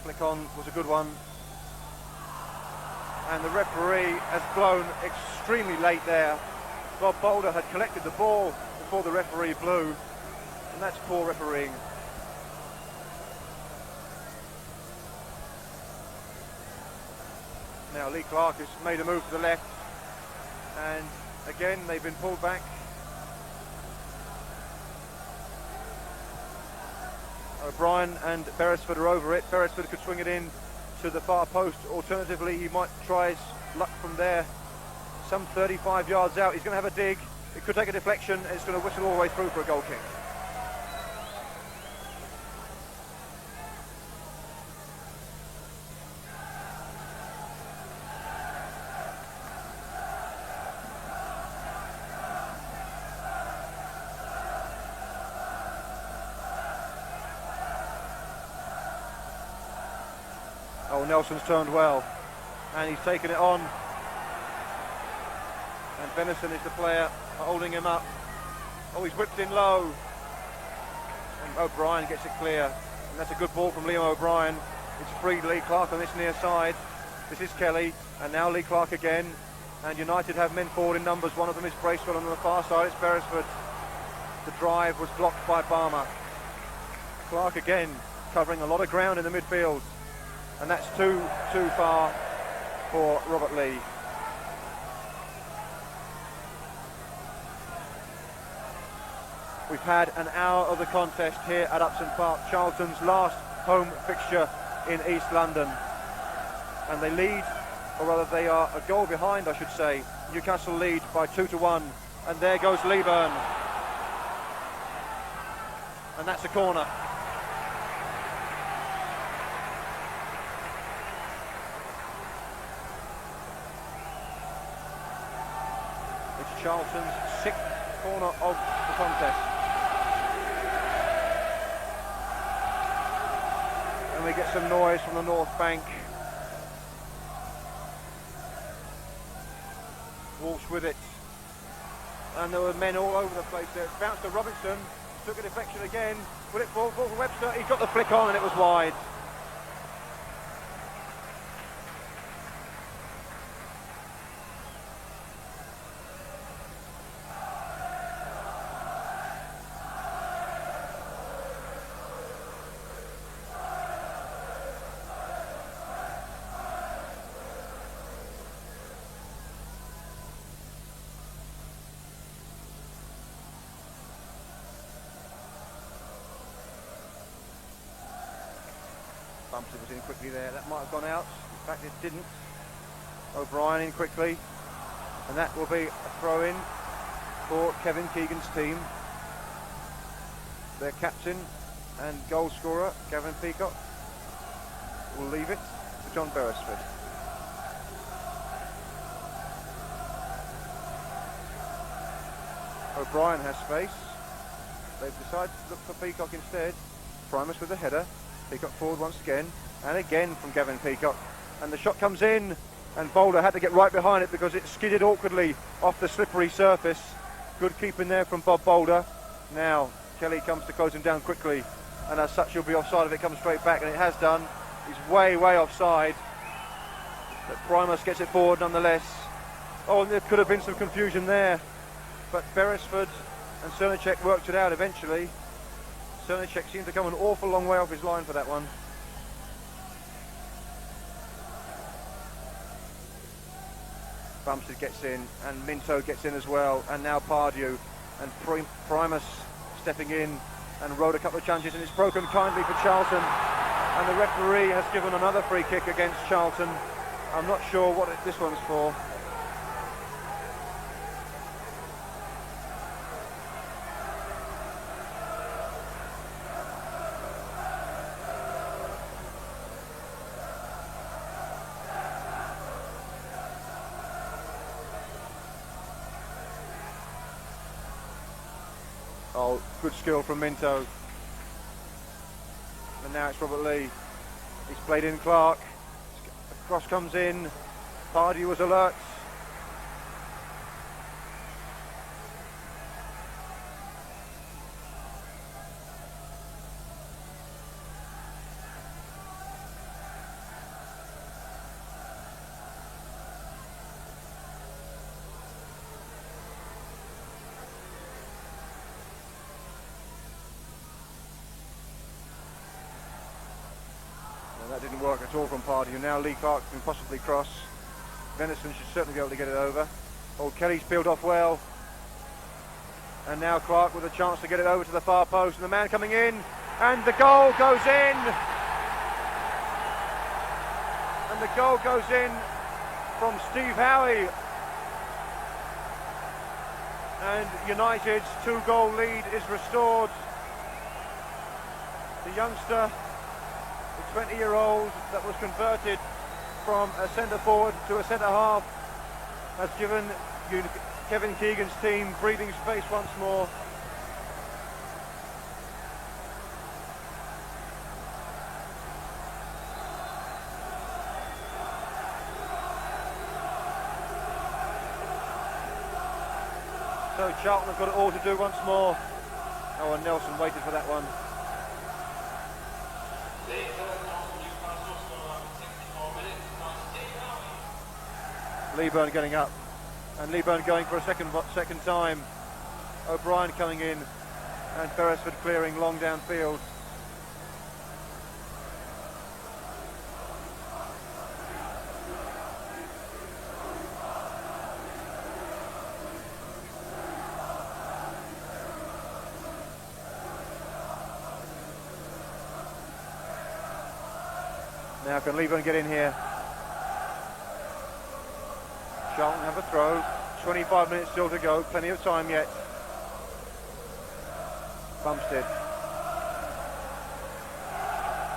flick on was a good one. And the referee has blown extremely late there. Bob Boulder had collected the ball before the referee blew, and that's poor refereeing. Now Lee Clark has made a move to the left, and again they've been pulled back. O'Brien and Beresford are over it. Beresford could swing it in to the far post. Alternatively, he might try his luck from there. Some 35 yards out, he's going to have a dig. It could take a deflection, and it's going to whistle all the way through for a goal kick. Oh, Nelson's turned well, and he's taken it on. And Venison is the player holding him up. Oh, he's whipped in low. And O'Brien gets it clear. And that's a good ball from Liam O'Brien. It's freed Lee Clark on this near side. This is Kelly, and now Lee Clark again. And United have men forward in numbers. One of them is Bracewell, and on the far side it's Beresford. The drive was blocked by Barmer. Clark again, covering a lot of ground in the midfield. And that's too far for Robert Lee. We've had an hour of the contest here at Upton Park, Charlton's last home fixture in East London. And they lead, or rather they are a goal behind, I should say. Newcastle lead by 2-1. And there goes Leeburn. And that's a corner. It's Charlton's 6th corner of the contest. And we get some noise from the north bank. Walsh with it. And there were men all over the place there. It's bounced to Robinson, took a deflection again. Will it fall for Webster? He got the flick on and it was wide. Bumps was in quickly there. That might have gone out. In fact, it didn't. O'Brien in quickly. And that will be a throw-in for Kevin Keegan's team. Their captain and goal scorer, Gavin Peacock, will leave it to John Beresford. O'Brien has space. They've decided to look for Peacock instead. Primus with the header. Peacock forward once again, and again from Gavin Peacock, and the shot comes in, and Boulder had to get right behind it because it skidded awkwardly off the slippery surface. Good keeping there from Bob Boulder. Now Kelly comes to close him down quickly, and as such he'll be offside if it comes straight back, and it has done. He's way offside, but Primus gets it forward nonetheless. Oh, and there could have been some confusion there, but Beresford and Cernacek worked it out eventually. Cernacek seemed to come an awful long way off his line for that one. Bumstead gets in, and Minto gets in as well, and now Pardew, and Primus stepping in and rode a couple of chances, and it's broken kindly for Charlton, and the referee has given another free kick against Charlton. I'm not sure what this one's for. Oh, good skill from Minto. And now it's Robert Lee. He's played in Clark. Cross comes in. Pardew was alert. That didn't work at all from Pardew. Now Lee Clark can possibly cross. Venison should certainly be able to get it over. Old Kelly's peeled off well. And now Clark with a chance to get it over to the far post. And the man coming in. And the goal goes in. And the goal goes in from Steve Howie. And United's 2-goal lead is restored. The youngster, the 20-year-old that was converted from a centre forward to a centre half, has given Kevin Keegan's team breathing space once more. So Charlton have got it all to do once more. Oh, and Nelson waited for that one. Leeburn getting up, and Leeburn going for a second time. O'Brien coming in, and Beresford clearing long downfield. Now can Leeburn get in here? Charlton have a throw. 25 minutes still to go. Plenty of time yet. Bumstead.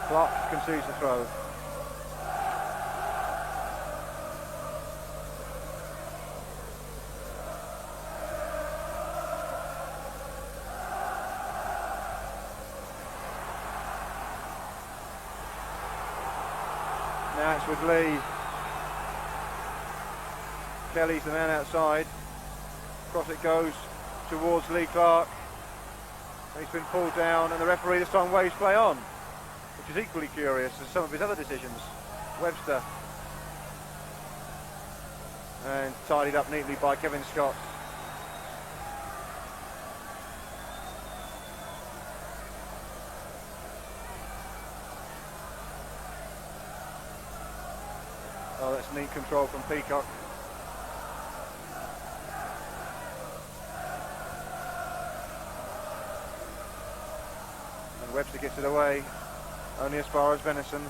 Clark concedes the throw. Now it's with Lee. Kelly's the man outside. Across it goes towards Lee Clark. He's been pulled down, and the referee this time waves play on, which is equally curious as some of his other decisions. Webster. And tidied up neatly by Kevin Scott. Oh, that's neat control from Peacock. And Webster gets it away, only as far as Venison. And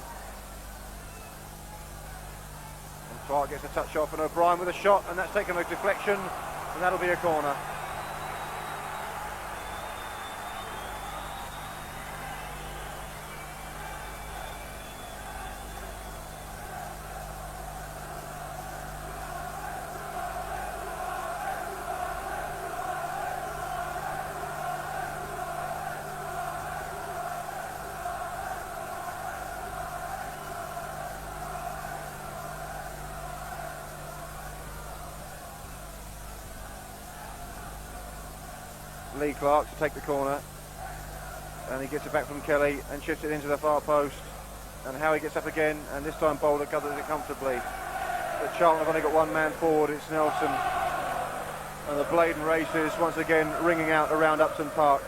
Clark gets a touch off, and O'Brien with a shot, and that's taken a deflection, and that'll be a corner. Lee Clark to take the corner, and he gets it back from Kelly and shifts it into the far post, and Howie gets up again, and this time Boulder covers it comfortably. But Charlton have only got one man forward, it's Nelson, and the Bladen races once again ringing out around Upton Park.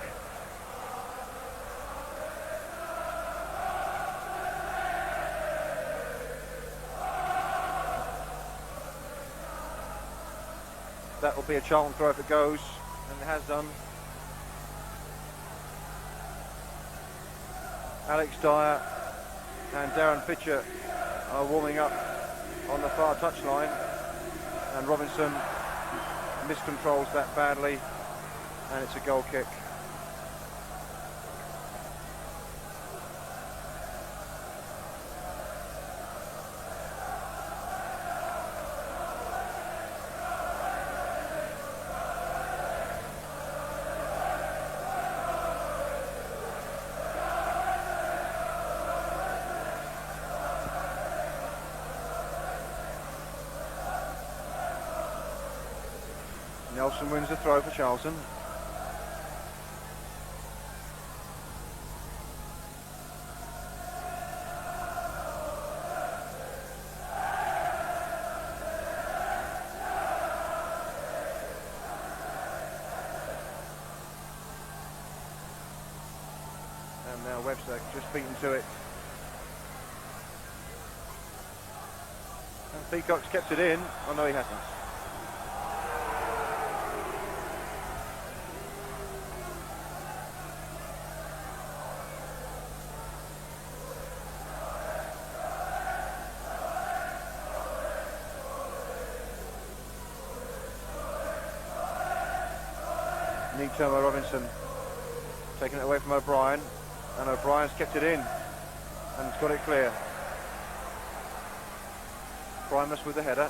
That will be a Charlton throw if it goes, and it has done. Alex Dyer and Darren Pitcher are warming up on the far touchline, and Robinson miscontrols that badly, and it's a goal kick. Nelson wins the throw for Charlton. And now Webster just beaten to it. And Peacock's kept it in. Oh no, he hasn't. Neat turn by Robinson, taking it away from O'Brien, and O'Brien's kept it in and got it clear. Primus with the header,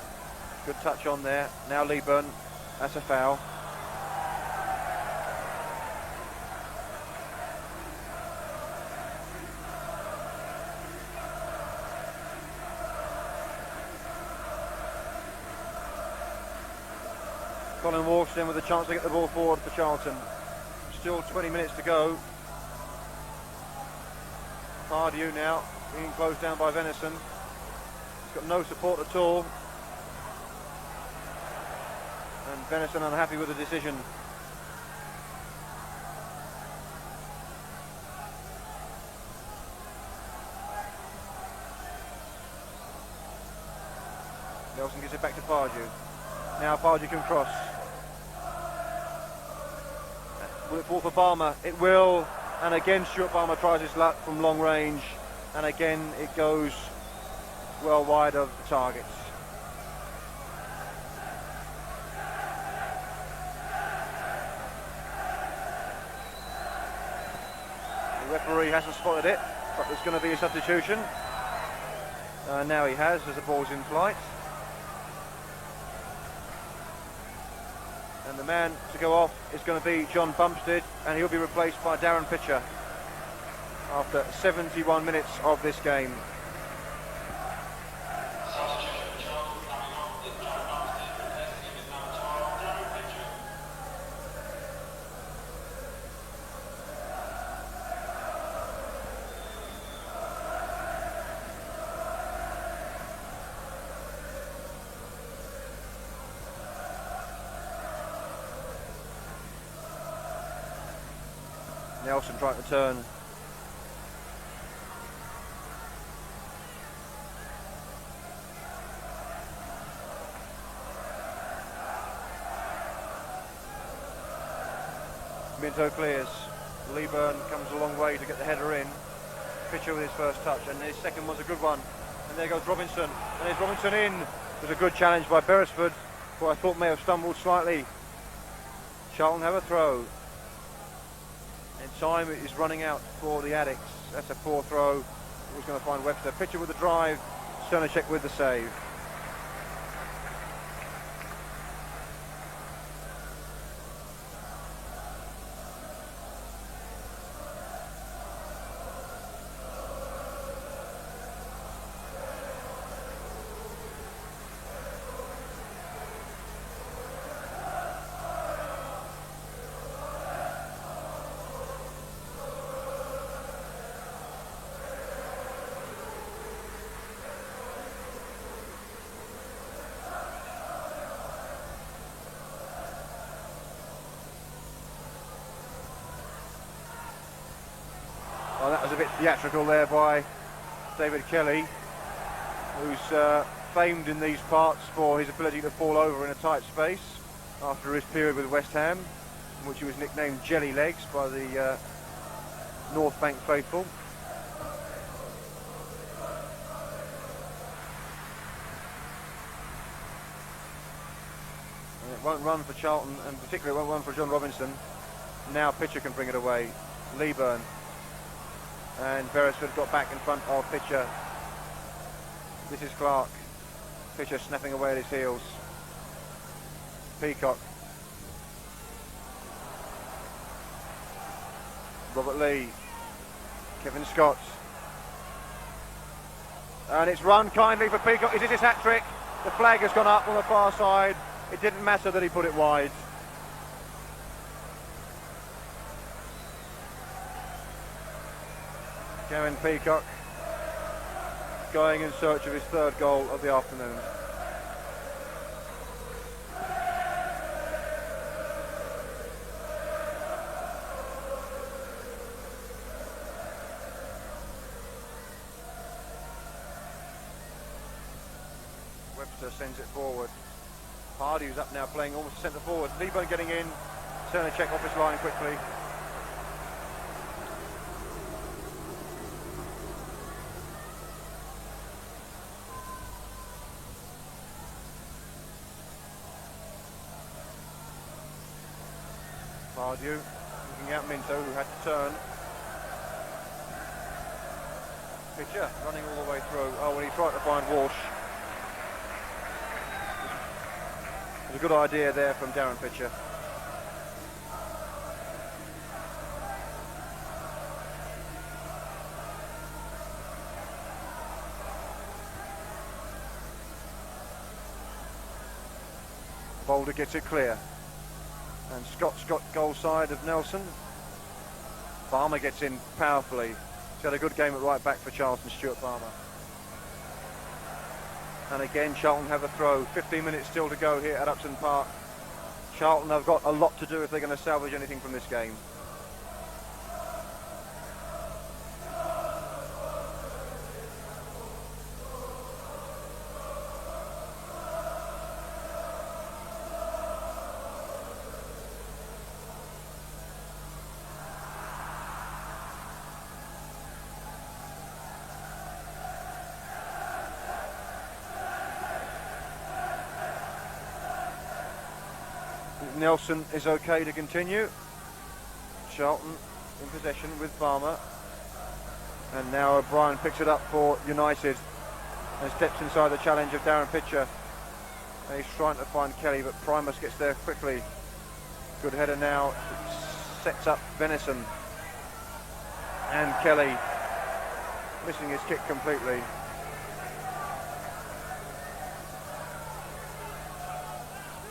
good touch on there. Now Leeburn, that's a foul. Colin Walsh then with a chance to get the ball forward for Charlton. Still 20 minutes to go. Pardew now being closed down by Venison. He's got no support at all. And Venison unhappy with the decision. Nelson gives it back to Pardew. Now Pardew can cross. Will it fall for Balmer? It will. And again Stuart Balmer tries his luck from long range. And again it goes well wide of the targets. The referee hasn't spotted it, but there's going to be a substitution. Now he has, as the ball's in flight. And the man to go off is going to be John Bumstead, and he'll be replaced by Darren Pitcher after 71 minutes of this game. Substitution for Charlton coming off with John Bumstead replacing him with number 12, Darren Pitcher. Nelson trying to turn. Minto clears. Leeburn comes a long way to get the header in. Pitcher with his first touch, and his second was a good one. And there goes Robinson, and there's Robinson in. It was a good challenge by Beresford, who I thought may have stumbled slightly. Charlton have a throw. And time is running out for the Addicts. That's a poor throw. Who's going to find Webster? Pitcher with the drive. Sternicek with the save. Well, that was a bit theatrical there by David Kelly, who's famed in these parts for his ability to fall over in a tight space after his period with West Ham, in which he was nicknamed Jelly Legs by the North Bank faithful. And it won't run for Charlton, and particularly it won't run for John Robinson. Now Pitcher can bring it away. Leeburn. And Beresford got back in front of Pitcher. This is Clark. Pitcher snapping away at his heels. Peacock. Robert Lee. Kevin Scott. And it's run kindly for Peacock. Is it his hat-trick? The flag has gone up on the far side. It didn't matter that he put it wide. Kevin Peacock going in search of his third goal of the afternoon. Webster sends it forward. Pardew's up now, playing almost centre forward. Lieberman getting in. Srnicek off his line quickly. Pardew looking out Minto, who had to turn. Pitcher running all the way through. Oh, well, he tried to find Walsh. It was a good idea there from Darren Pitcher. Boulder gets it clear. And Scott's got goal side of Nelson. Barmer gets in powerfully. He's had a good game at right back for Charlton, Stuart Barmer. And again, Charlton have a throw. 15 minutes still to go here at Upton Park. Charlton have got a lot to do if they're going to salvage anything from this game. Nelson is okay to continue. Charlton in possession with Barmer. And now O'Brien picks it up for United and steps inside the challenge of Darren Pitcher. And he's trying to find Kelly, but Primus gets there quickly. Good header now. Sets up Venison. And Kelly missing his kick completely.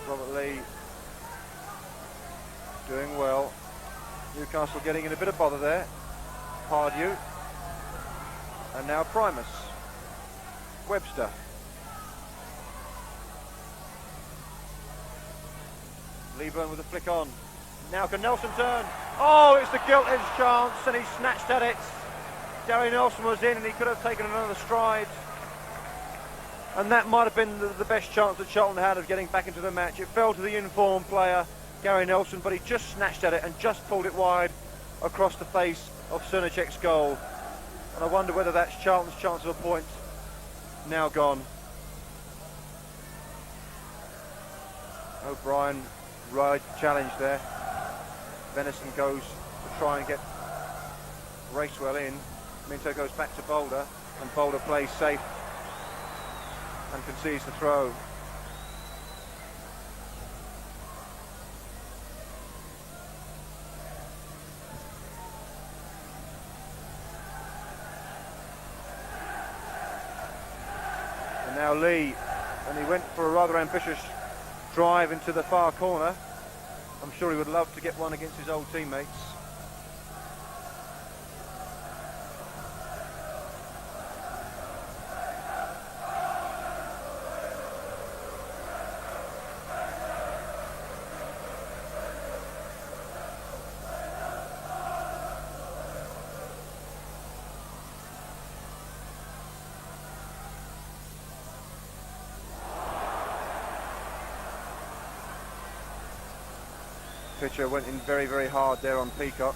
Robert Lee doing well. Newcastle getting in a bit of bother there. Pardew. And now Primus. Webster. Lieberman with a flick on. Now can Nelson turn? Oh, it's the gilt-edged chance, and he snatched at it. Gary Nelson was in, and he could have taken another stride. And that might have been the best chance that Charlton had of getting back into the match. It fell to the informed player, Gary Nelson, but he just snatched at it and just pulled it wide across the face of Srnicek's goal. And I wonder whether that's Charlton's chance of a point now gone. O'Brien right challenge there. Venison goes to try and get Racewell in. Minto goes back to Boulder, and Boulder plays safe and concedes the throw. And now Lee, and he went for a rather ambitious drive into the far corner. I'm sure he would love to get one against his old teammates. Pitcher went in very, very hard there on Peacock.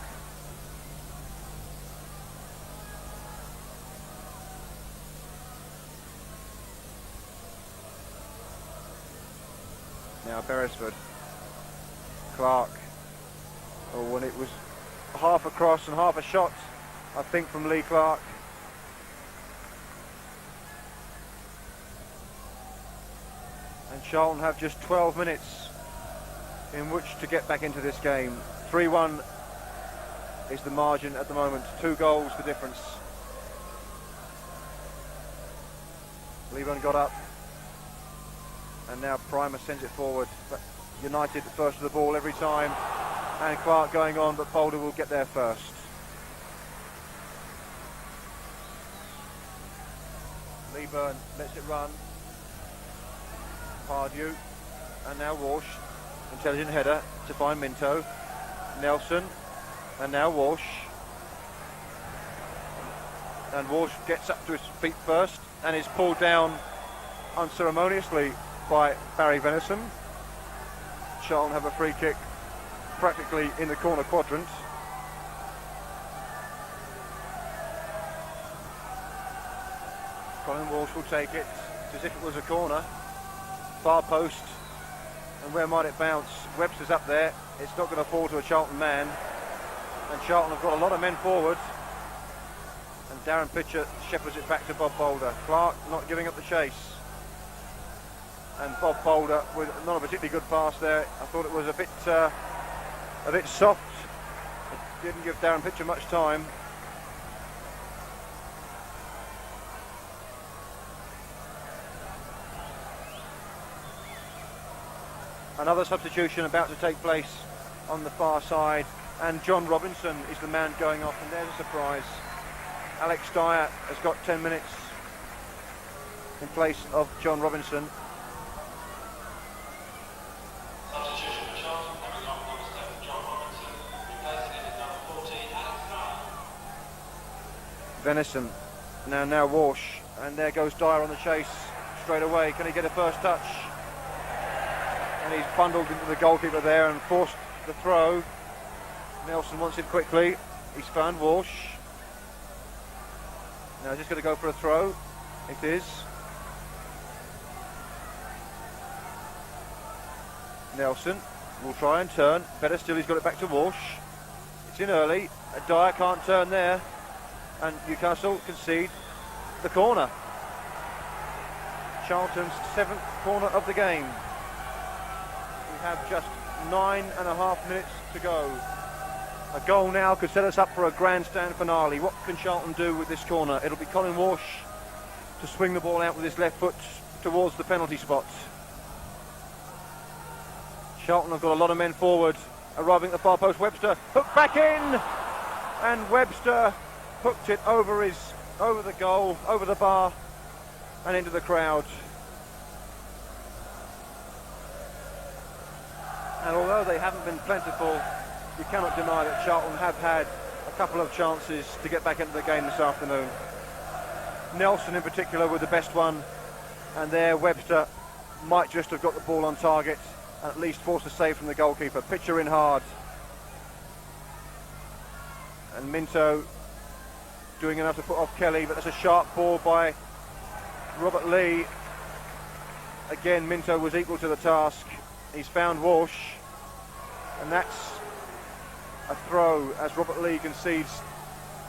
Now Beresford. Clark. Oh, when it was half a cross and half a shot, I think, from Lee Clark. And Charlton have just 12 minutes in which to get back into this game. 3-1 is the margin at the moment. 2 goals the difference. Lieberman got up, and now Primer sends it forward. But United first to the ball every time, and Clark going on, but Boulder will get there first. Lieberman lets it run. Pardew, and now Walsh. Intelligent header to find Minto. Nelson, and now Walsh. And Walsh gets up to his feet first and is pulled down unceremoniously by Barry Venison. Charlton have a free kick practically in the corner quadrant. Colin Walsh will take it as if it was a corner. Far post, and where might it bounce? Webster's up there. It's not going to fall to a Charlton man, and Charlton have got a lot of men forward, and Darren Pitcher shepherds it back to Bob Boulder. Clark not giving up the chase, and Bob Boulder with not a particularly good pass there. I thought it was a bit soft. It didn't give Darren Pitcher much time. Another substitution about to take place on the far side, and John Robinson is the man going off, and there's a surprise. Alex Dyer has got 10 minutes in place of John Robinson. Substitution for Charlton, coming off number 7, John Robinson, replacing him with number 14, Alex Dyer. Venison, now Walsh, and there goes Dyer on the chase straight away. Can he get a first touch? And he's bundled into the goalkeeper there and forced the throw. Nelson wants it quickly. He's found Walsh. Now just going to go for a throw. It is. Nelson will try and turn. Better still, he's got it back to Walsh. It's in early. Dyer can't turn there. And Newcastle concede the corner. Charlton's 7th corner of the game. We have just 9.5 minutes to go. A goal now could set us up for a grandstand finale. What can Charlton do with this corner? It'll be Colin Walsh to swing the ball out with his left foot towards the penalty spot. Charlton have got a lot of men forward. Arriving at the far post, Webster hooked back in, and Webster hooked it over the goal, over the bar, and into the crowd. And although they haven't been plentiful, you cannot deny that Charlton have had a couple of chances to get back into the game this afternoon. Nelson in particular with the best one, and there Webster might just have got the ball on target and at least forced a save from the goalkeeper. Pitcher in hard, and Minto doing enough to put off Kelly, but that's a sharp ball by Robert Lee. Again, Minto was equal to the task. He's found Walsh, and that's a throw as Robert Lee concedes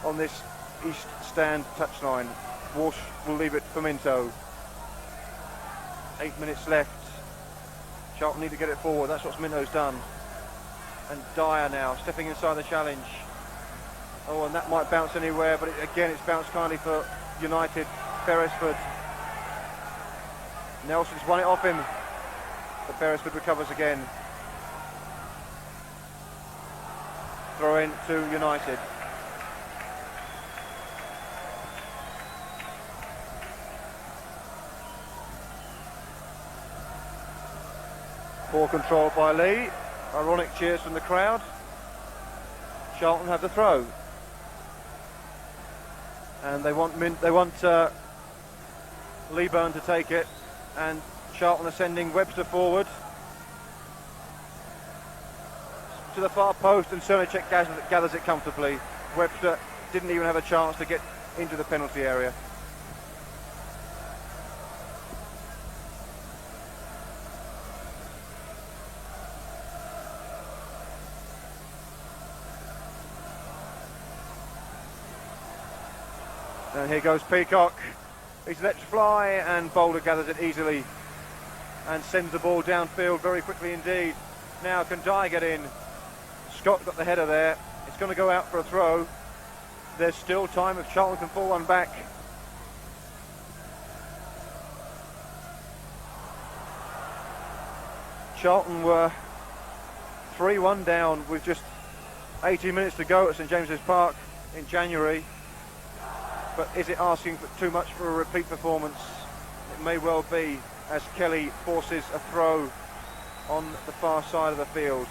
on this east stand touchline. Walsh will leave it for Minto. 8 minutes left. Charlton need to get it forward. That's what Minto's done. And Dyer now stepping inside the challenge. Oh, and that might bounce anywhere, but again it's bounced kindly for United. Beresford. Nelson's won it off him, but Beresford recovers again. Throw in to United. Poor control by Lee. Ironic cheers from the crowd. Charlton have the throw, and they want Leeburn to take it, and Charlton are sending Webster forward to the far post, and Cernacek gathers it comfortably. Webster didn't even have a chance to get into the penalty area. And here goes Peacock. He's let fly, and Boulder gathers it easily and sends the ball downfield very quickly indeed. Now can Dye get in? Scott got the header there. It's going to go out for a throw. There's still time if Charlton can pull one back. Charlton were 3-1 down with just 80 minutes to go at St James's Park in January. But is it asking for too much for a repeat performance? It may well be, as Kelly forces a throw on the far side of the field.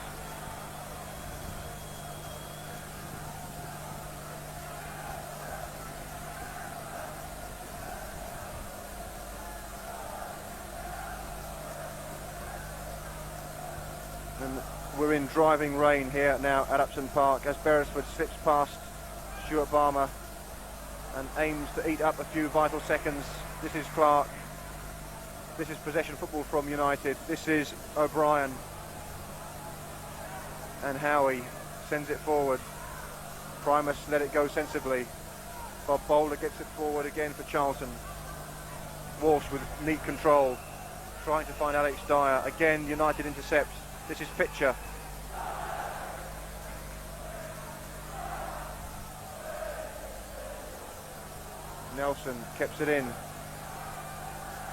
And we're in driving rain here now at Upton Park as Beresford slips past Stuart Barmer and aims to eat up a few vital seconds. This is Clark. This is possession football from United. This is O'Brien. And Howie sends it forward. Primus let it go sensibly. Bob Bowler gets it forward again for Charlton. Walsh with neat control, trying to find Alex Dyer. Again, United intercept. This is Pitcher. Nelson keeps it in.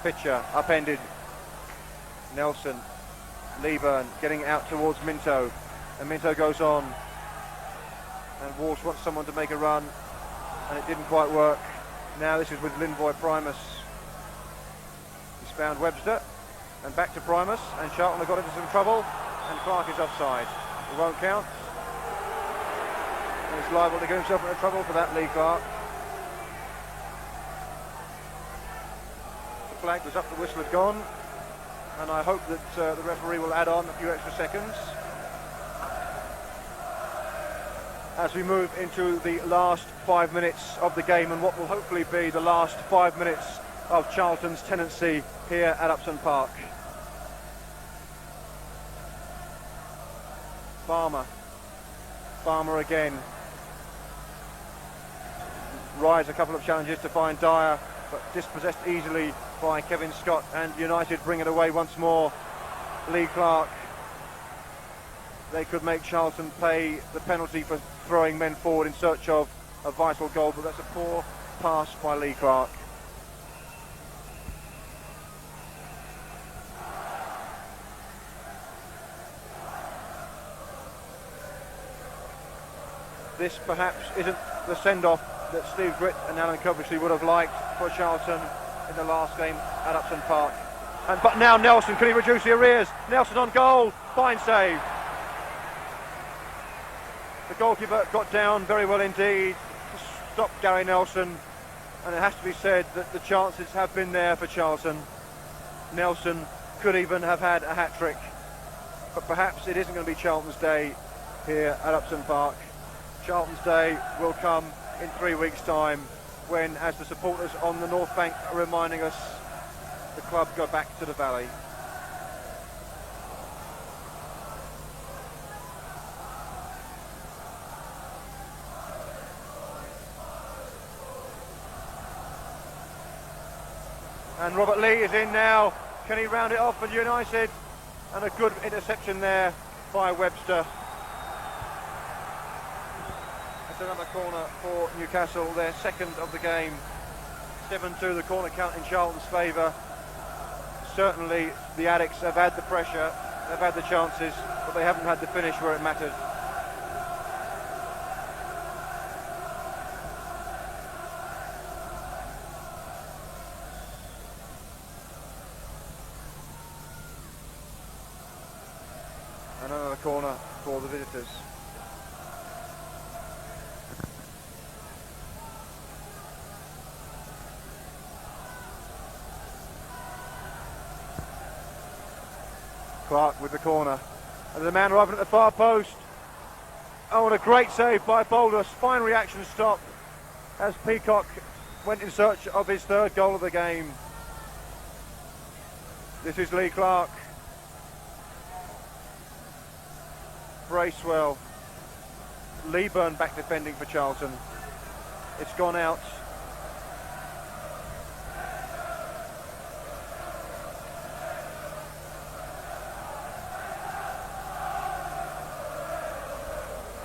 Pitcher upended. Nelson. Leeburn getting out towards Minto. And Minto goes on. And Walsh wants someone to make a run. And it didn't quite work. Now this is with Linvoy Primus. He's found Webster. And back to Primus. And Charlton have got into some trouble. And Clark is offside. It won't count. And he's liable to get himself into trouble for that, Lee Clark. The flag was up, the whistle had gone. And I hope that the referee will add on a few extra seconds as we move into the last 5 minutes of the game, and what will hopefully be the last 5 minutes of Charlton's tenancy here at Upton Park. Farmer again. Rides a couple of challenges to find Dyer, but dispossessed easily by Kevin Scott, and United bring it away once more. Lee Clark. They could make Charlton pay the penalty for throwing men forward in search of a vital goal, but that's a poor pass by Lee Clark. This perhaps isn't the send-off that Steve Britt and Alan Coventry would have liked for Charlton in the last game at Upton Park. But now Nelson, can he reduce the arrears? Nelson on goal, fine save. The goalkeeper got down very well indeed to stop Gary Nelson, and it has to be said that the chances have been there for Charlton. Nelson could even have had a hat-trick, but perhaps it isn't going to be Charlton's day here at Upton Park. Charlton's day will come in 3 weeks' time when, as the supporters on the North Bank are reminding us, the club go back to the Valley. And Robert Lee is in now. Can he round it off for United? And a good interception there by Webster. It's another corner for Newcastle, their second of the game. 7-2 the corner count in Charlton's favour. Certainly the Addicts have had the pressure, they've had the chances, but they haven't had the finish where it mattered. Another corner for the visitors. Clark with the corner. And the man arriving at the far post. Oh, and a great save by Boulders. Fine reaction stop as Peacock went in search of his third goal of the game. This is Lee Clark. Bracewell. Leeburn back defending for Charlton. It's gone out.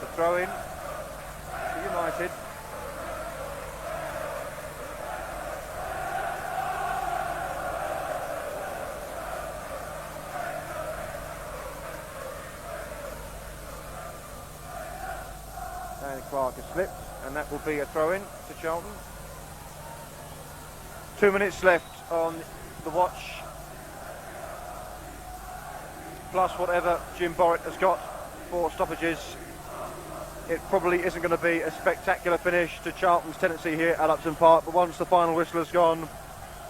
The throw in to United. And Clark has slipped, and that will be a throw-in to Charlton. 2 minutes left on the watch, plus whatever Jim Borrett has got for stoppages. It probably isn't going to be a spectacular finish to Charlton's tenancy here at Upton Park, but once the final whistle has gone,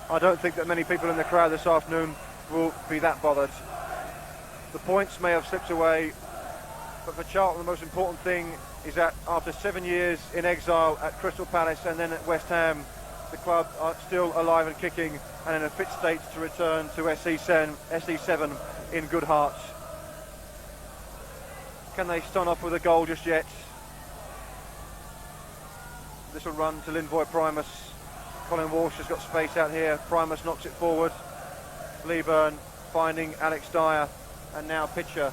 I don't think that many people in the crowd this afternoon will be that bothered. The points may have slipped away, but for Charlton the most important thing is that after 7 years in exile at Crystal Palace and then at West Ham, the club are still alive and kicking and in a fit state to return to SE7 in good heart. Can they start off with a goal just yet? This will run to Linvoy Primus. Colin Walsh has got space out here. Primus knocks it forward. Leeburn finding Alex Dyer, and now Pitcher.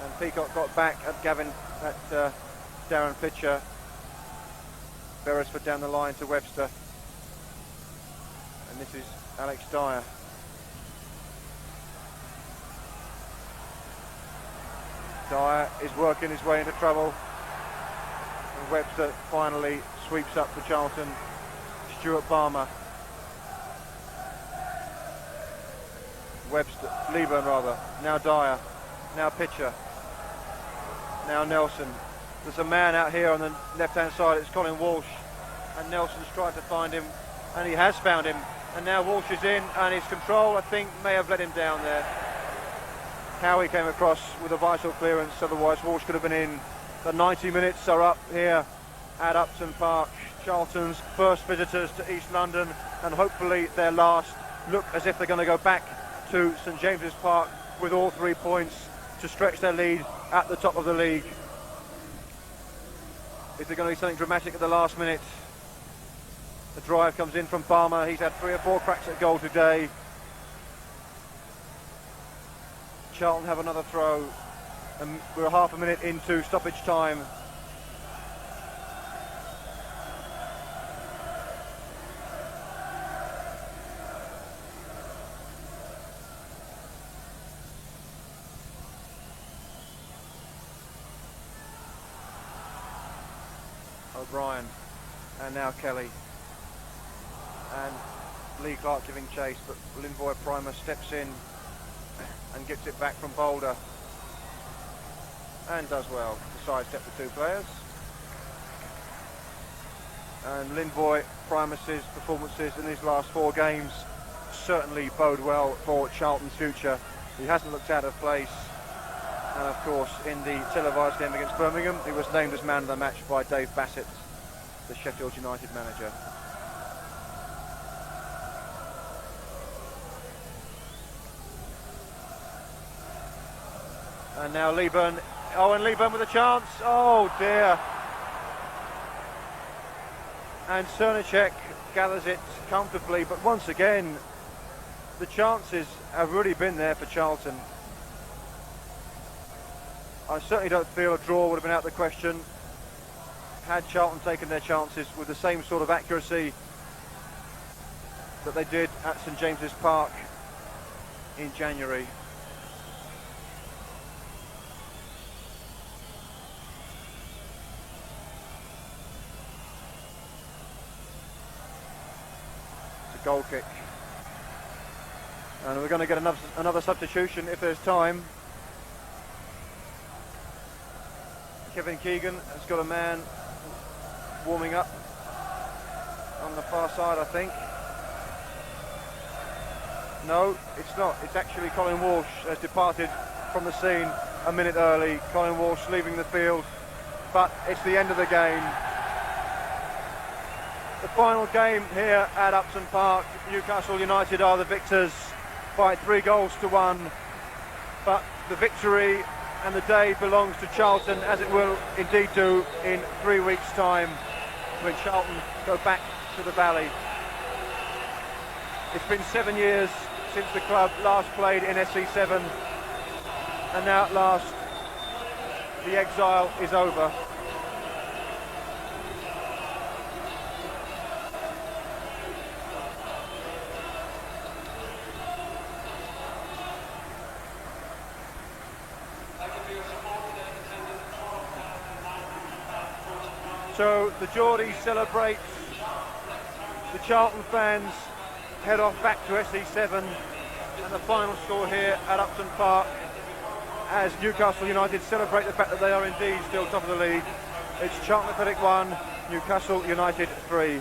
And Peacock got back at Darren Pitcher. Beresford down the line to Webster. And this is Alex Dyer. Dyer is working his way into trouble. And Webster finally sweeps up for Charlton. Stuart Balmer. Webster, Leeburn rather. Now Dyer. Now Pitcher. Now Nelson. There's a man out here on the left-hand side. It's Colin Walsh. And Nelson's tried to find him. And he has found him. And now Walsh is in. And his control, I think, may have let him down there. Howie came across with a vital clearance. Otherwise, Walsh could have been in. The 90 minutes are up here at Upton Park. Charlton's first visitors to East London. And hopefully their last. Look as if they're going to go back to St James's Park with all 3 points to stretch their lead at the top of the league. Is there going to be something dramatic at the last minute? The drive comes in from Balmer. He's had 3 or 4 cracks at goal today. Charlton have another throw, and we're half a minute into stoppage time. O'Brien, and now Kelly, and Lee Clark giving chase, but Linvoy Primus steps in and gets it back from Boulder, and does well to sidestep the 2 players. And Linvoy Primus's performances in his last 4 games certainly bode well for Charlton's future. He hasn't looked out of place. And of course, in the televised game against Birmingham, he was named as man of the match by Dave Bassett, the Sheffield United manager. And now Leeburn. Oh, and Leeburn with a chance. Oh dear. And Cernacek gathers it comfortably, but once again, the chances have really been there for Charlton. I certainly don't feel a draw would have been out of the question had Charlton taken their chances with the same sort of accuracy that they did at St James's Park in January. It's a goal kick. And we're going to get another substitution if there's time. Kevin Keegan has got a man warming up on the far side, I think. No, it's not. It's actually Colin Walsh has departed from the scene a minute early. Colin Walsh leaving the field, but it's the end of the game. The final game here at Upton Park. Newcastle United are the victors by 3 goals to 1, but the victory and the day belongs to Charlton, as it will indeed do in 3 weeks' time when Charlton go back to the Valley. It's been 7 years since the club last played in SE7, and now at last the exile is over. So the Geordies celebrate, the Charlton fans head off back to SE7, and the final score here at Upton Park as Newcastle United celebrate the fact that they are indeed still top of the league. It's Charlton Athletic 1, Newcastle United 3.